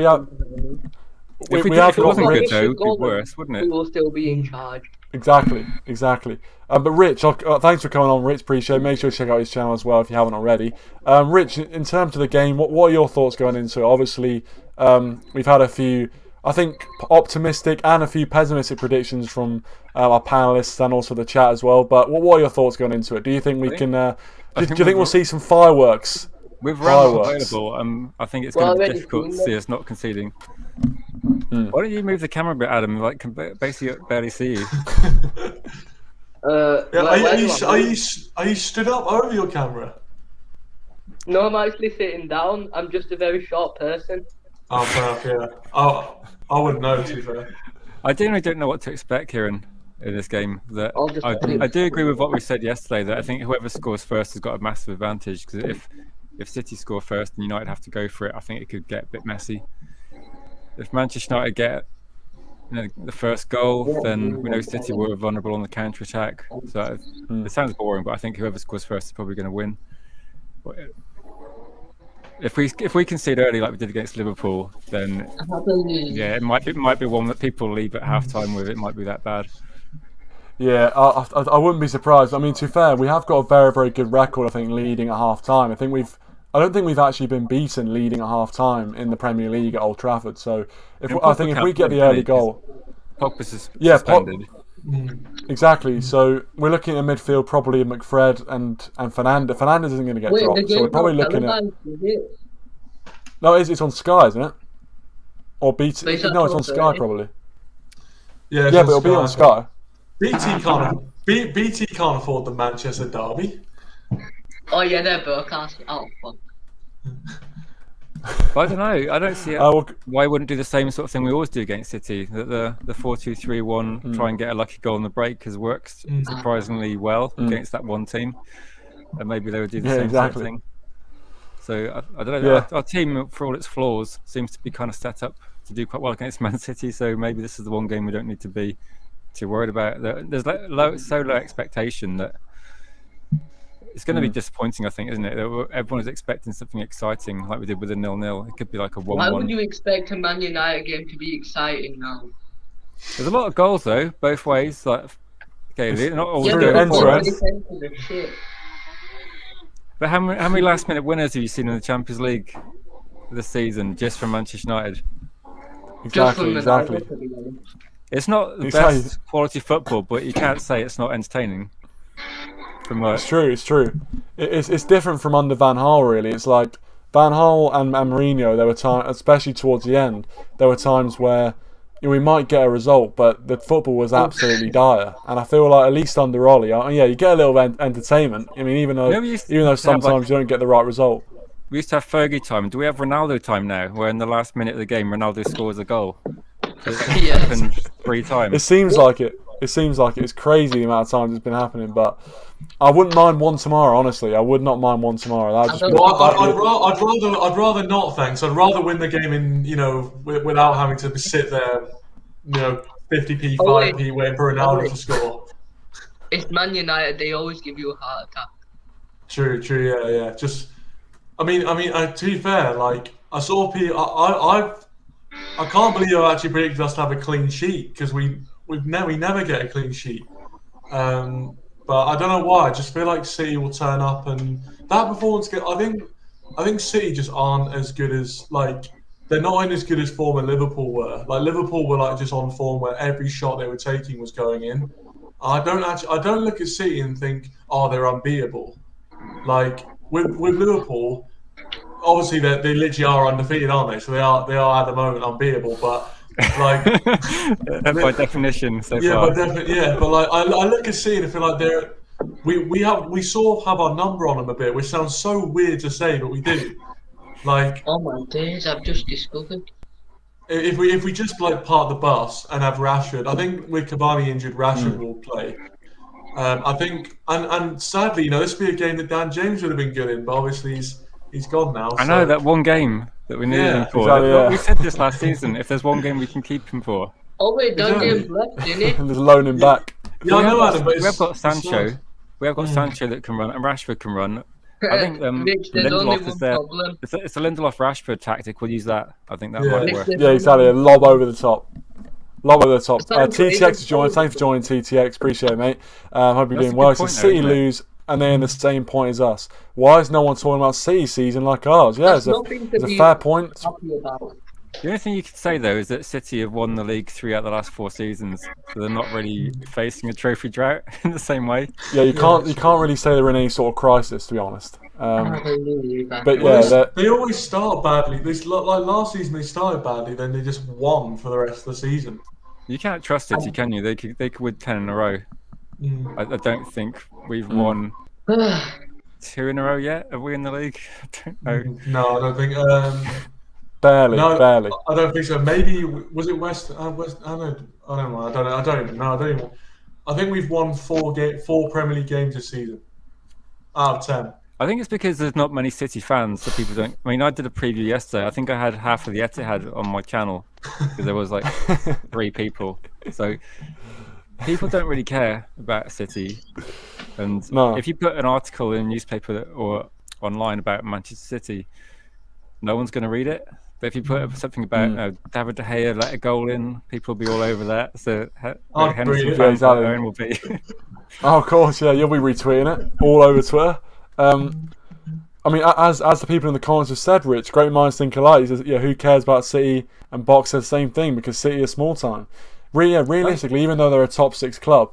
If it wasn't good though, it'd be worse, wouldn't it? We will still be in charge. Exactly. But Rich, thanks for coming on, Rich. Appreciate it. Make sure to check out his channel as well if you haven't already. Rich, in terms of the game, what are your thoughts going into it? Obviously, we've had a few, I think, optimistic and a few pessimistic predictions from our panelists and also the chat as well. But what are your thoughts going into it? Do you think we can? Do you think we'll see some fireworks? With Ramos available, I think it's going to be difficult to see us not conceding. Why don't you move the camera a bit, Adam? Like, can basically barely see you. Are you stood up over your camera? No, I'm actually sitting down. I'm just a very short person. Oh, fair enough, yeah. I wouldn't know, to be fair. I genuinely don't know what to expect, Kieran, in this game. I do agree with what we said yesterday, that I think whoever scores first has got a massive advantage, because if City score first and United have to go for it, I think it could get a bit messy. If Manchester United get the first goal, then we know City were vulnerable on the counter-attack. So it sounds boring, but I think whoever scores first is probably going to win. But if we concede early like we did against Liverpool, then yeah, it might be one that people leave at half-time with. It might be that bad. Yeah, I wouldn't be surprised. I mean, to be fair, we have got a very, very good record, I think, leading at half-time. I don't think we've actually been beaten leading at half-time in the Premier League at Old Trafford. So I think if we get the early goal, Pogba's suspended. Exactly. So we're looking at midfield, probably McFred and Fernandes. Fernandes isn't going to get dropped, so we're probably looking at. No, it's on Sky, isn't it? Or BT? No, it's on Sky probably. Yeah, but it'll be on Sky. BT can't afford the Manchester derby. Oh yeah, they're broadcast. Oh fuck. I don't know. I don't see why wouldn't do the same sort of thing we always do against City. That the 4-2-3-1 try and get a lucky goal on the break has worked surprisingly well against that one team, and maybe they would do the same sort of thing. So I don't know. Our team, for all its flaws, seems to be kind of set up to do quite well against Man City. So maybe this is the one game we don't need to be too worried about. There's so low expectation that it's going to be disappointing, I think, isn't it? Everyone is expecting something exciting, like we did with a 0-0. It could be like a 1-1. Why would you expect a Man United game to be exciting now? There's a lot of goals though, both ways. Like, okay, not all But how many last-minute winners have you seen in the Champions League this season, just from Manchester United? Exactly. It's not the best quality football, but you can't say it's not entertaining. It's true. It's different from under Van Gaal, really. It's like Van Gaal and Mourinho, there were times, especially towards the end, there were times where we might get a result, but the football was absolutely dire. And I feel like at least under Ole, you get a little entertainment. I mean, even though sometimes you don't get the right result. We used to have Fergie time. Do we have Ronaldo time now, where in the last minute of the game, Ronaldo scores a goal? It's happened 3 times. It seems like it. It's crazy the amount of times it's been happening, but I wouldn't mind one tomorrow. Honestly, I would not mind one tomorrow. I'd rather not. Thanks. I'd rather win the game in without having to sit there, 50p, 5p waiting for Ronaldo to score. It's Man United. They always give you a heart attack. True. Yeah. Just, I mean, to be fair, like I saw I can't believe I actually predicted us to have a clean sheet because we never get a clean sheet. But but I don't know why. I just feel like City will turn up, and that performance. I think City just aren't as good as they're not in as good as form as Liverpool were. Like Liverpool were just on form where every shot they were taking was going in. I don't look at City and think, oh, they're unbeatable. Like with Liverpool, obviously they literally are undefeated, aren't they? So they are at the moment unbeatable, but by definition so yeah, far. But I look at City and I feel like we sort of have our number on them a bit, which sounds so weird to say, but we do. Oh my days! I've just discovered. If we just park the bus and have Rashford, I think with Cavani injured, Rashford will play. I think, and sadly, this would be a game that Dan James would have been good in, but obviously he's gone now. I know that one game that we needed him for. Exactly, We said this last season. If there's one game we can keep him for. Oh wait, Dan James left, didn't he? And just loan him back. Yeah, I know, Adam, but we have got Sancho. We have got Sancho that can run, and Rashford can run. I think there's only one problem. It's a Lindelof-Rashford tactic. We'll use that. I think that might work. Yeah, exactly. A lob over the top. TTX has joined. Thanks for joining, TTX. Appreciate it, mate. Hope you're doing well. So City lose, and they're in the same point as us. Why is no one talking about City's season like ours? Yeah, it's a fair point. The only thing you could say though is that City have won the league 3 out of the last 4 seasons, so they're not really facing a trophy drought in the same way. Yeah, you can't really say they're in any sort of crisis, to be honest. But yeah, they always start badly. Last season they started badly, then they just won for the rest of the season. You can't trust City, can you? They could win 10 in a row. I don't think we've won 2 in a row yet. Have we in the league? I don't know. No, I don't think. Barely. I don't think so. Maybe was it West? I don't know. I don't even know. I think we've won 4 Premier League games this season out of 10. I think it's because there's not many City fans, so people don't. I mean, I did a preview yesterday. I think I had half of the Etihad on my channel because there was 3 people. So people don't really care about City. And if you put an article in a newspaper or online about Manchester City, no one's going to read it. But if you put something about David De Gea let a goal in, people will be all over that. So Henderson fans will be. Oh, of course, yeah, you'll be retweeting it all over Twitter. I mean, as the people in the comments have said, Rich, great minds think alike. He says, who cares about City? And Box says the same thing because City is small time. Realistically, even though they're a top 6 club,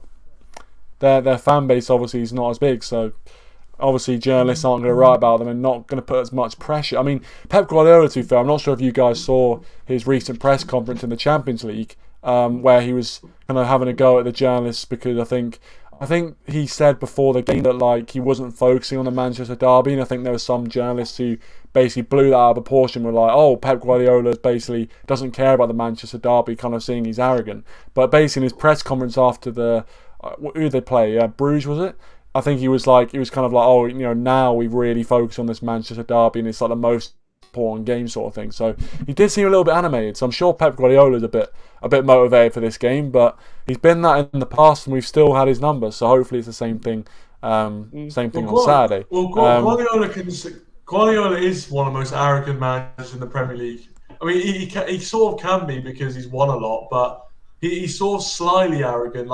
their fan base obviously is not as big. So obviously journalists aren't going to write about them and not going to put as much pressure. I mean, Pep Guardiola, to be fair, I'm not sure if you guys saw his recent press conference in the Champions League, where he was kind of having a go at the journalists because I think he said before the game that he wasn't focusing on the Manchester derby, and I think there were some journalists who basically blew that out of proportion. Were like, "Oh, Pep Guardiola basically doesn't care about the Manchester derby," kind of saying he's arrogant. But basically, in his press conference after the who did they play? Bruges, was it? I think he was kind of like, "Oh, now we really focus on this Manchester derby, and it's the most important game sort of thing." So he did seem a little bit animated. So I'm sure Pep Guardiola is a bit motivated for this game, but he's been that in the past, and we've still had his number. So hopefully it's the same thing. On Saturday. Well, Guardiola is one of the most arrogant managers in the Premier League. I mean, he sort of can be because he's won a lot, but he's sort of slyly arrogant.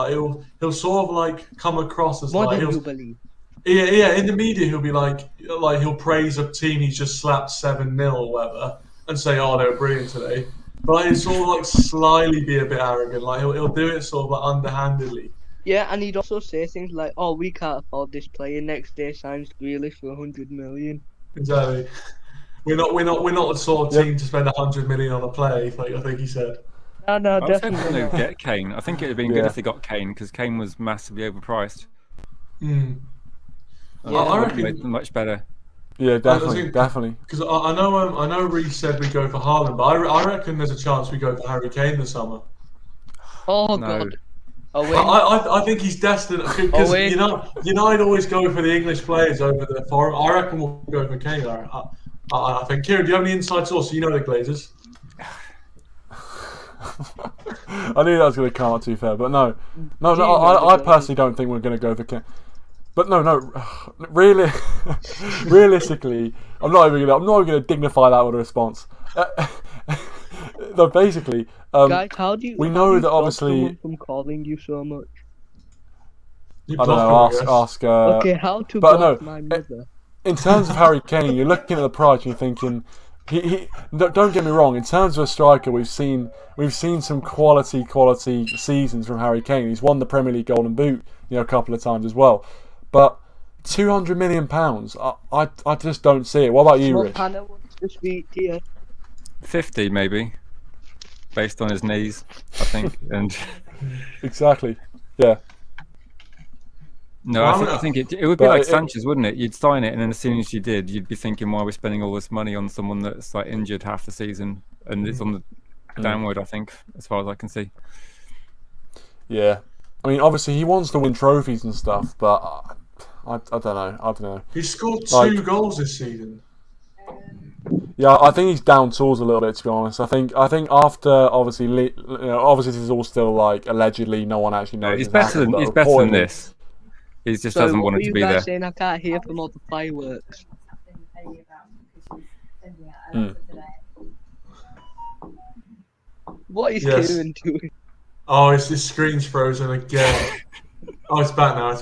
He'll sort of come across as what do you believe? Yeah. In the media, he'll be he'll praise a team he's just slapped 7-0 or whatever, and say, "Oh, they were brilliant today." But he'll sort of slyly be a bit arrogant. He'll do it sort of underhandedly. Yeah, and he'd also say things like, "Oh, we can't afford this player." Next day, signs Grealish for 100 million. Exactly. We're not the sort of team to spend 100 million on a play. I think he said. No, definitely not. Get Kane. I think it would have been good if they got Kane because Kane was massively overpriced. I reckon much better. Yeah, definitely. Because I know Reece said we go for Haaland, but I reckon there's a chance we go for Harry Kane this summer. Oh no. God. I think he's destined because United always go for the English players over the foreign. I reckon we'll go for Kane. I think. Kieran, do you have any inside source? You know the Glazers. I knew that was going to come out too fair, but no. I personally don't think we're going to go for Kane. But really, realistically, I'm not even going to dignify that with a response. No, basically, guys, how do you know that stop obviously someone from calling you so much? You I don't know. block him, I guess. Ask. Okay, how to but block no, my mother? in terms of Harry Kane, you're looking at the price and you're thinking, he. Don't get me wrong. In terms of a striker, we've seen some quality seasons from Harry Kane. He's won the Premier League Golden Boot, a couple of times as well. But £200 million, I just don't see it. What about you, Rich? Hannah wants to speak to you. 50 maybe, based on his knees, I think. And exactly, yeah. No, I think it would be like Sanchez, wouldn't it? You'd sign it, and then as soon as you did, you'd be thinking, why are we spending all this money on someone that's like injured half the season, and it's on the downward, I think, as far as I can see. Yeah, I mean, obviously he wants to win trophies and stuff, but I don't know. He scored 2 goals this season. Yeah, I think he's down tools a little bit, to be honest. I think after obviously this is all still like allegedly, no one actually knows. He's better than this. He just doesn't want it to be there. Saying I can't hear from all the fireworks. What is Kieran doing? Oh, his screen's frozen again. Oh, it's back now. It's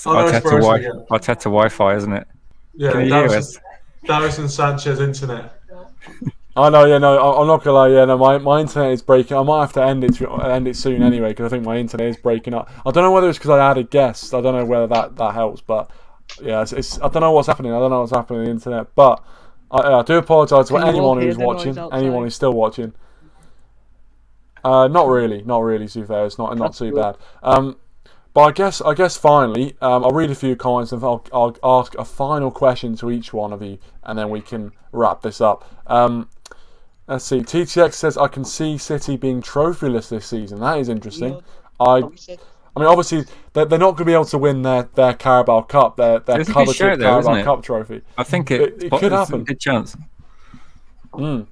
Arteta Wi-Fi, isn't it? Yeah, can you hear us? Davison Sanchez internet. I know, I'm not gonna lie. My internet is breaking. I might have to end it soon anyway, because I think my internet is breaking up. I don't know whether it's because I added guests. I don't know whether that helps, but yeah, it's I don't know what's happening. I don't know what's happening on the internet, but I do apologise to anyone who's watching, anyone who's still watching. Not really. To be fair, it's not too bad. But I guess finally, I'll read a few comments and I'll ask a final question to each one of you, and then we can wrap this up. Let's see. TTX says, I can see City being trophyless this season. That is interesting. I mean, obviously, they're not going to be able to win their Carabao Cup, their coveted Carabao Cup trophy. I think it could happen. A good chance. I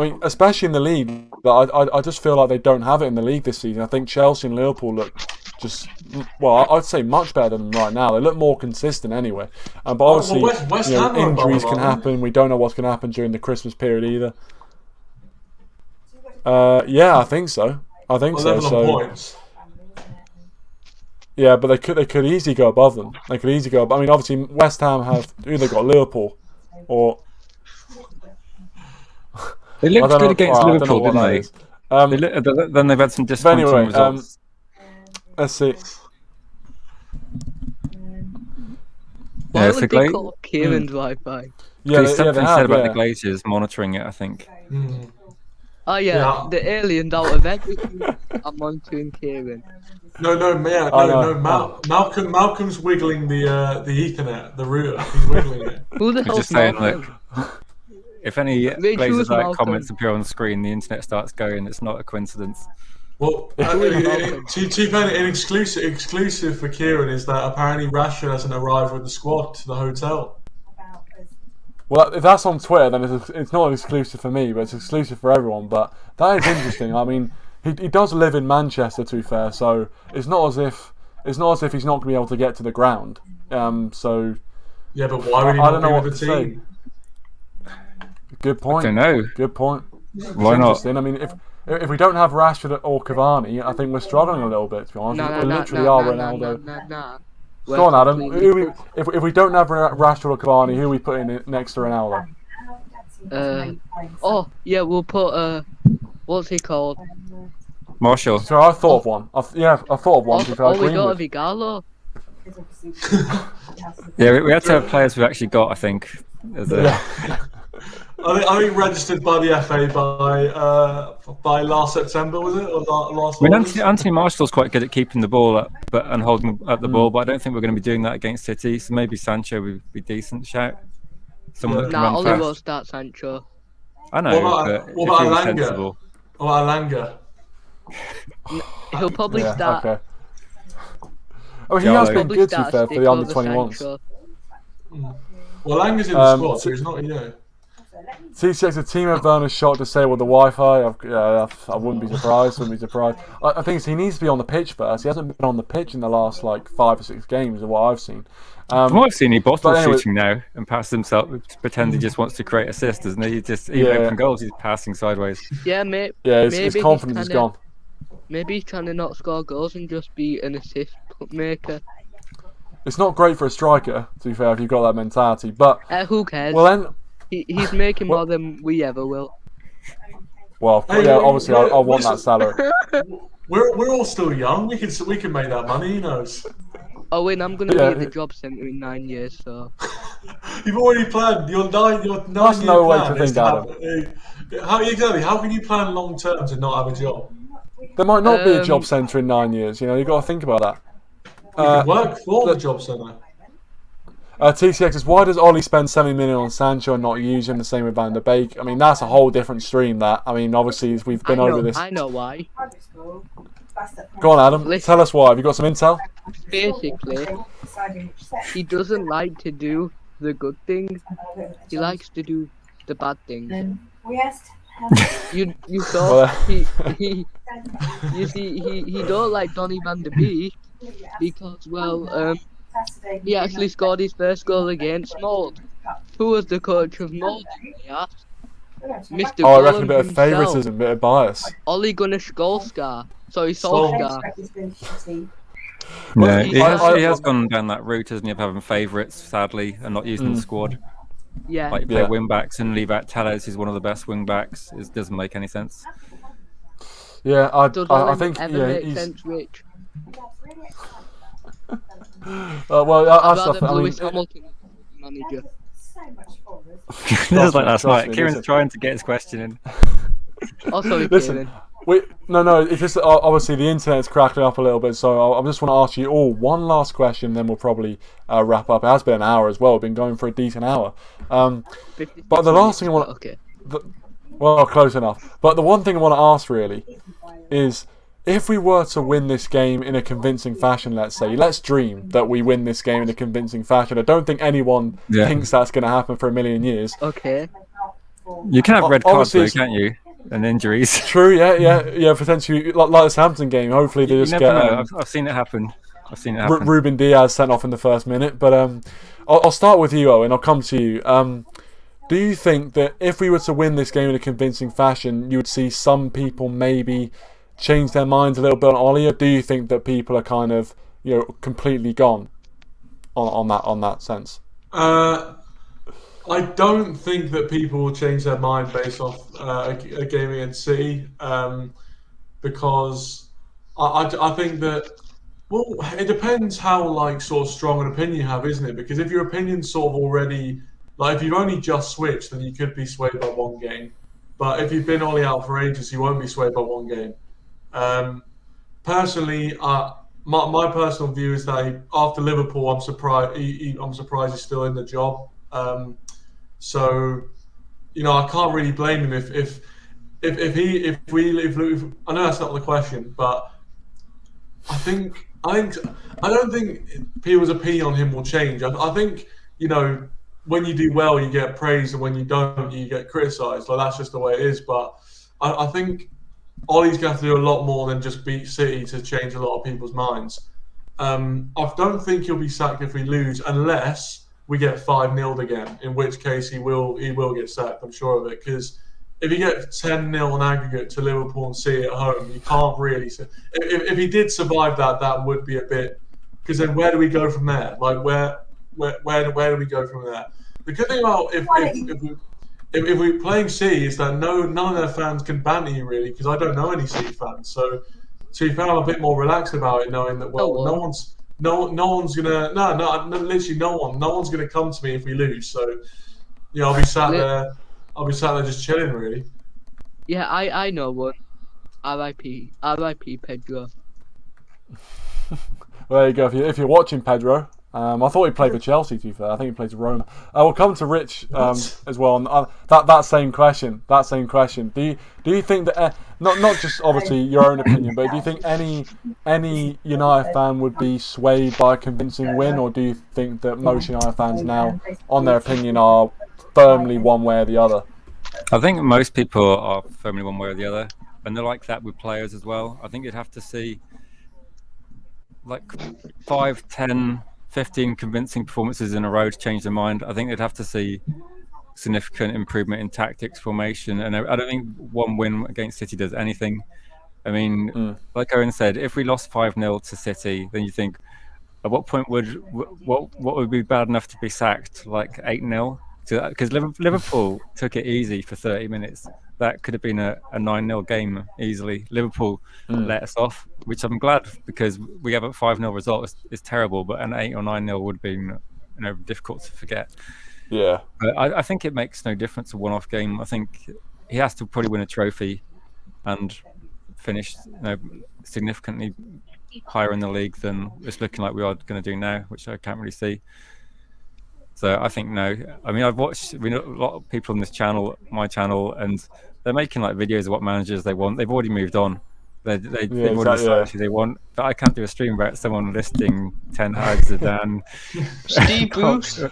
mean, especially in the league, but I just feel like they don't have it in the league this season. I think Chelsea and Liverpool look just, well, I'd say much better than them right now. They look more consistent anyway. But obviously, West Ham injuries can happen. We don't know what's going to happen during the Christmas period either. Yeah, I think so. Points. Yeah, but they could easily go above them. They could easily go. I mean, obviously, West Ham have either got Liverpool or. They looked good against Liverpool, didn't they? Then they've had some disappointing results. Let's see. Why would they call Kieran's Wi-Fi? Yeah, there's something said about the Glazers monitoring it, I think. Oh yeah, the aliens out of everything. I'm monitoring Kieran. Malcolm's wiggling the Ethernet, the router. He's wiggling it. Who the hell's just saying, Malcolm? look, if any Glazers comments appear on the screen, the internet starts going. It's not a coincidence. Well, an exclusive for Kieran is that apparently Rashford hasn't arrived with the squad to the hotel. Well, if that's on Twitter, then it's not exclusive for me, but it's exclusive for everyone. But that is interesting. I mean, he does live in Manchester, to be fair, so it's not as if he's not going to be able to get to the ground. So yeah, but why would he not be with the team? Good point. I don't know. Good point. Why not? I mean, if we don't have Rashford or Cavani, I think we're struggling a little bit, to be honest. We literally are Ronaldo. Go on, Adam. If we don't have Rashford or Cavani, who are we putting in next to Ronaldo? We'll put what's he called? Marshall. So I thought of one. I thought of one. We got Vigalo. Yeah, we had to have players we've actually got, I think. I think registered by the FA by last September, was it? Or last August? Anthony Marshall's quite good at keeping the ball up and holding up the ball, but I don't think we're going to be doing that against City. So maybe Sancho would be a decent shout. Someone that can run Ollie will start Sancho. I know. What about Alanga? He'll probably start. Okay. Oh, he has been good, to be fair, for the under-21s. Well, Alanga's in the squad, so he's not, TCX, a team of Werner's shot to say with the Wi-Fi. I wouldn't be surprised. I think he needs to be on the pitch first. He hasn't been on the pitch in the last 5 or 6 games, of what I've seen. From what I've seen, he bottle shooting now and passes himself, pretend he just wants to create assists, doesn't he? Even from goals, he's passing sideways. Yeah, mate. Yeah, his confidence is gone. Maybe he's trying to not score goals and just be an assist maker. It's not great for a striker, to be fair, if you've got that mentality. But who cares? well, then he's making more than we ever will. Well, Hey, yeah, obviously, I want that salary. We're all still young. We can make that money. Who knows? Owen, I'm gonna be at the job centre in 9 years, so. You've already planned your 9-year That's plan. no way to think, Adam. How can you plan long term to not have a job? There might not be a job centre in 9 years. You know, you've got to think about that. You can work for the job centre. TCX is, why does Ollie spend 70 million on Sancho and not use him? The same with Van der Beek. I mean, that's a whole different stream. That, I mean, obviously we've been over this. I know why. Go on, Adam. Tell us why. Have you got some intel? Basically, he doesn't like to do the good things. He likes to do the bad things. You thought he you see he don't like Donny van der Beek because he actually scored his first goal against Molde. Who was the coach of Molde? Yeah. Mr. I reckon a bit of favouritism, a bit of bias. Ole Gunnar Solskjaer. Sorry, Solskjaer. Yeah, he has gone down that route, hasn't he, of having favourites, sadly, and not using the squad. Yeah. Like, play wing backs and leave out Telles, who's one of the best wing backs. It doesn't make any sense. Yeah, I think make sense, Rich? well, that's I mean, Lewis Hamilton manager. Just like last night. Kieran's trying to get his question in. Oh, sorry, listen, Kieran. No, it's just obviously the internet's crackling up a little bit, so I just want to ask you all one last question, then we'll probably wrap up. It has been an hour as well. We've been going for a decent hour. But the last thing I want to... Well, close enough. But the one thing I want to ask really is, if we were to win this game in a convincing fashion, let's dream that we win this game in a convincing fashion. I don't think anyone thinks that's going to happen for a million years. Okay. You can have red cards though, can't you? And injuries. True, yeah. Potentially, like the Southampton game. Hopefully they just get. I've seen it happen. Ruben Diaz sent off in the first minute. But I'll start with you, Owen. I'll come to you. Do you think that if we were to win this game in a convincing fashion, you would see some people maybe change their minds a little bit on Ollie, or do you think that people are kind of completely gone on that sense? I don't think that people will change their mind based off a game against City, because I think that, well, it depends how sort of strong an opinion you have, isn't it? Because if your opinion's sort of already, if you've only just switched, then you could be swayed by one game. But if you've been Ollie out for ages, you won't be swayed by one game. Personally, my personal view is that after Liverpool, I'm surprised he's still in the job. So, I can't really blame him if I know that's not the question, but I don't think people's opinion on him will change. I think when you do well, you get praised, and when you don't, you get criticised. That's just the way it is. But I think Ollie's going to have to do a lot more than just beat City to change a lot of people's minds. I don't think he'll be sacked if we lose, unless we get 5-0 again, in which case he will get sacked, I'm sure of it. Because if you get 10-0 on aggregate to Liverpool and City at home, you can't really... If he did survive that would be a bit... Because then where do we go from there? Where do we go from there? The good thing about if we're playing City is that none of their fans can banter you, really, because I don't know any City fans. So to be fair, I'm a bit more relaxed about it, knowing that, no one's gonna literally no one's gonna come to me if we lose. So I'll be sat there just chilling, really. Yeah, I know one. R.I.P. Pedro. Well, there you go. If you're watching Pedro, I thought he played for Chelsea. To be fair, I think he played for Roma. We'll come to Rich as well. That same question. Do you think that not just obviously your own opinion, but do you think any United fan would be swayed by a convincing win, or do you think that most United fans now, on their opinion, are firmly one way or the other? I think most people are firmly one way or the other, and they're like that with players as well. I think you'd have to see 5, 10, 15 convincing performances in a row to change their mind. I think they'd have to see significant improvement in tactics, formation, and I don't think one win against City does anything. I mean, like Owen said, if we lost 5-0 to City, then you think, at what point what would be bad enough to be sacked? Like 8-0? Because Liverpool took it easy for 30 minutes. That could have been a 9-0 game easily. Liverpool let us off, which I'm glad, because we have a 5-0 result. It's terrible, but an 8 or 9-0 would have been difficult to forget. Yeah. But I think it makes no difference, a one-off game. I think he has to probably win a trophy and finish significantly higher in the league than it's looking like we are going to do now, which I can't really see. So I think no. I mean, I've watched a lot of people on this channel, my channel, and they're making like videos of what managers they want. They've already moved on. They've already decided who they want. But I can't do a stream about someone listing Ten Hag, Zidane, Steve Bruce.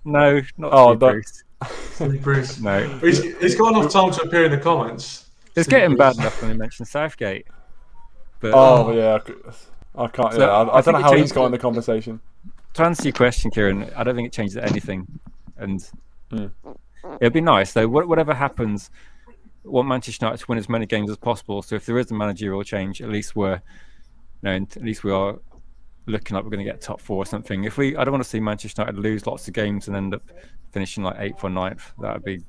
No, not Steve Bruce. Steve Bruce. No, he's got enough time to appear in the comments. It's getting bad enough when they mention Southgate. But, yeah, I can't. So I don't know how he's got in the conversation. To answer your question, Kieran, I don't think it changes anything, and it'd be nice though. Whatever happens, I want Manchester United to win as many games as possible. So if there is a managerial change, at least we are looking like we're going to get top 4 or something. I don't want to see Manchester United lose lots of games and end up finishing like 8th or 9th. That would be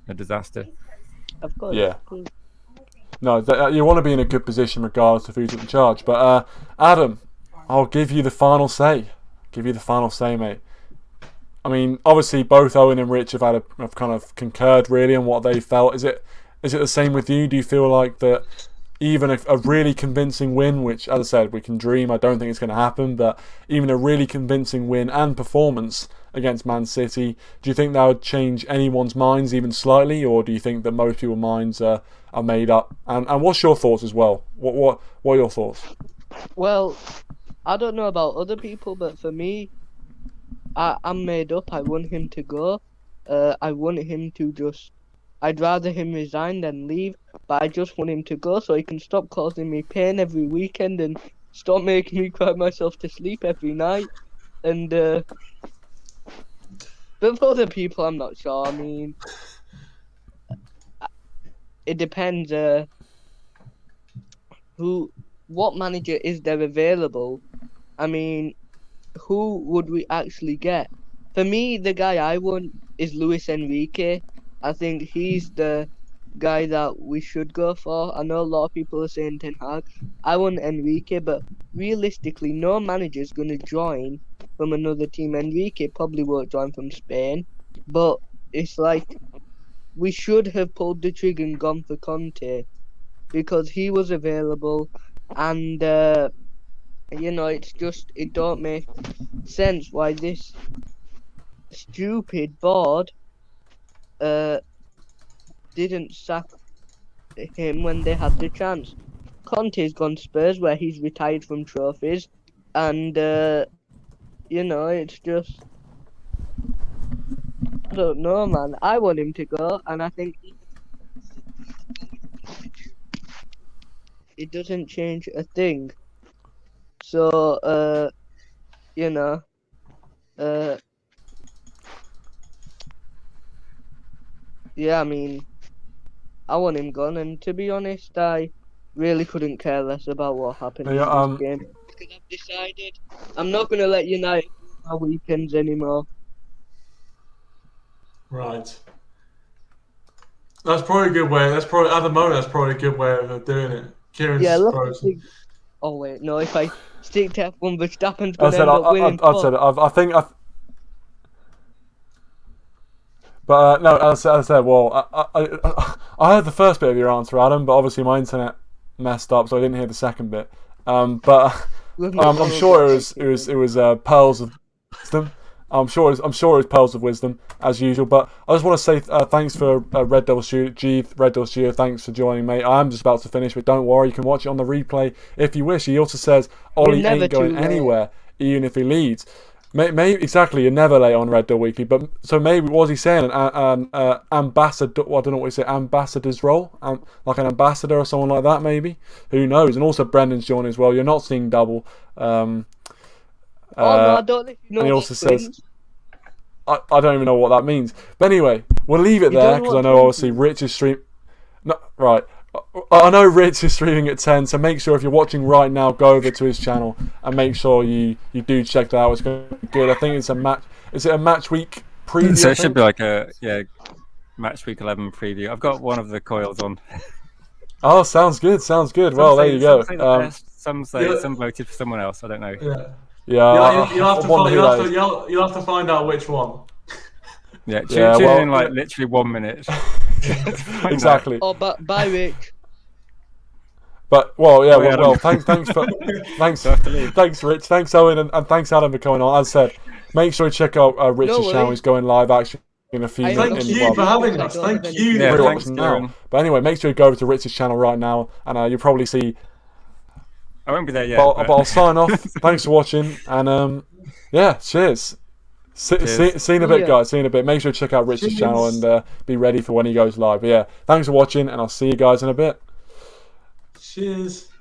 a disaster. Of course. Yeah. No, you want to be in a good position regardless of who's in charge. But Adam, I'll give you the final say. Mate. I mean, obviously both Owen and Rich have kind of concurred really on what they felt. Is it the same with you? Do you feel like that even a really convincing win, which, as I said, we can dream, I don't think it's going to happen, but even a really convincing win and performance against Man City, do you think that would change anyone's minds even slightly, or do you think that most people's minds are made up? And what's your thoughts as well? What are your thoughts? Well, I don't know about other people, but for me, I'm made up. I want him to go. I want him to I'd rather him resign than leave, but I just want him to go so he can stop causing me pain every weekend and stop making me cry myself to sleep every night. And but for other people, I'm not sure. I mean, it depends. What manager is there available? I mean, who would we actually get? For me, the guy I want is Luis Enrique. I think he's the guy that we should go for. I know a lot of people are saying Ten Hag. I want Enrique, but realistically, no manager's going to join from another team. Enrique probably won't join from Spain, but it's like we should have pulled the trigger and gone for Conte because he was available, and it don't make sense why this stupid board didn't sack him when they had the chance. Conte's gone Spurs where he's retired from trophies, and it's just, I don't know, man. I want him to go, and I think it doesn't change a thing. So, yeah, I mean, I want him gone, and to be honest, I really couldn't care less about what happened in this game. Because I've decided I'm not going to let United do my weekends anymore. Right. That's probably a good way. At the moment, that's probably a good way of doing it. Kieran's frozen. Oh wait, no. If I stick to F1, Verstappen's going to end up winning. I think. But no, as I said, well, I heard the first bit of your answer, Adam, but obviously my internet messed up, so I didn't hear the second bit. But I'm sure it was pearls of wisdom. I'm sure it was pearls of wisdom as usual. But I just want to say thanks for Red Devil Studio. Thanks for joining, mate. I'm just about to finish, but don't worry, you can watch it on the replay if you wish. He also says Ollie ain't going anywhere, even if he leads. Maybe exactly. You're never late on Red Devil Weekly, but so maybe what was he saying? An ambassador? Well, I don't know what he said. Ambassador's role, like an ambassador or someone like that. Maybe. Who knows? And also Brendan's joining as well. You're not seeing double. No, I don't know. And he also says, I don't even know what that means. But anyway, we'll leave it there because I know obviously Rich is stream. No, right. I know Rich is streaming at 10, so make sure if you're watching right now, go over to his channel and make sure you do check that out. It's going to be good. I think it's a match. Is it a match week preview? So it should be like a match week 11 preview. I've got one of the coils on. Oh, sounds good. Sounds good. Well, there you go. Some say some voted for someone else. I don't know. Yeah. You'll have to find out which one. Yeah, tune in like literally 1 minute. Exactly. Oh, bye, Rich. But thanks, Rich. Thanks, Owen, and thanks, Adam, for coming on. As I said, make sure you check out Rich's channel. He's going live actually in a few minutes. Thank you for having us. Thank you. Yeah, thanks, now. But anyway, make sure you go over to Rich's channel right now, and you'll probably see. I won't be there yet. But I'll sign off. Thanks for watching, and cheers. See you in a bit, guys. See you in a bit. Make sure to check out Rich's channel and be ready for when he goes live. But yeah, thanks for watching, and I'll see you guys in a bit. Cheers.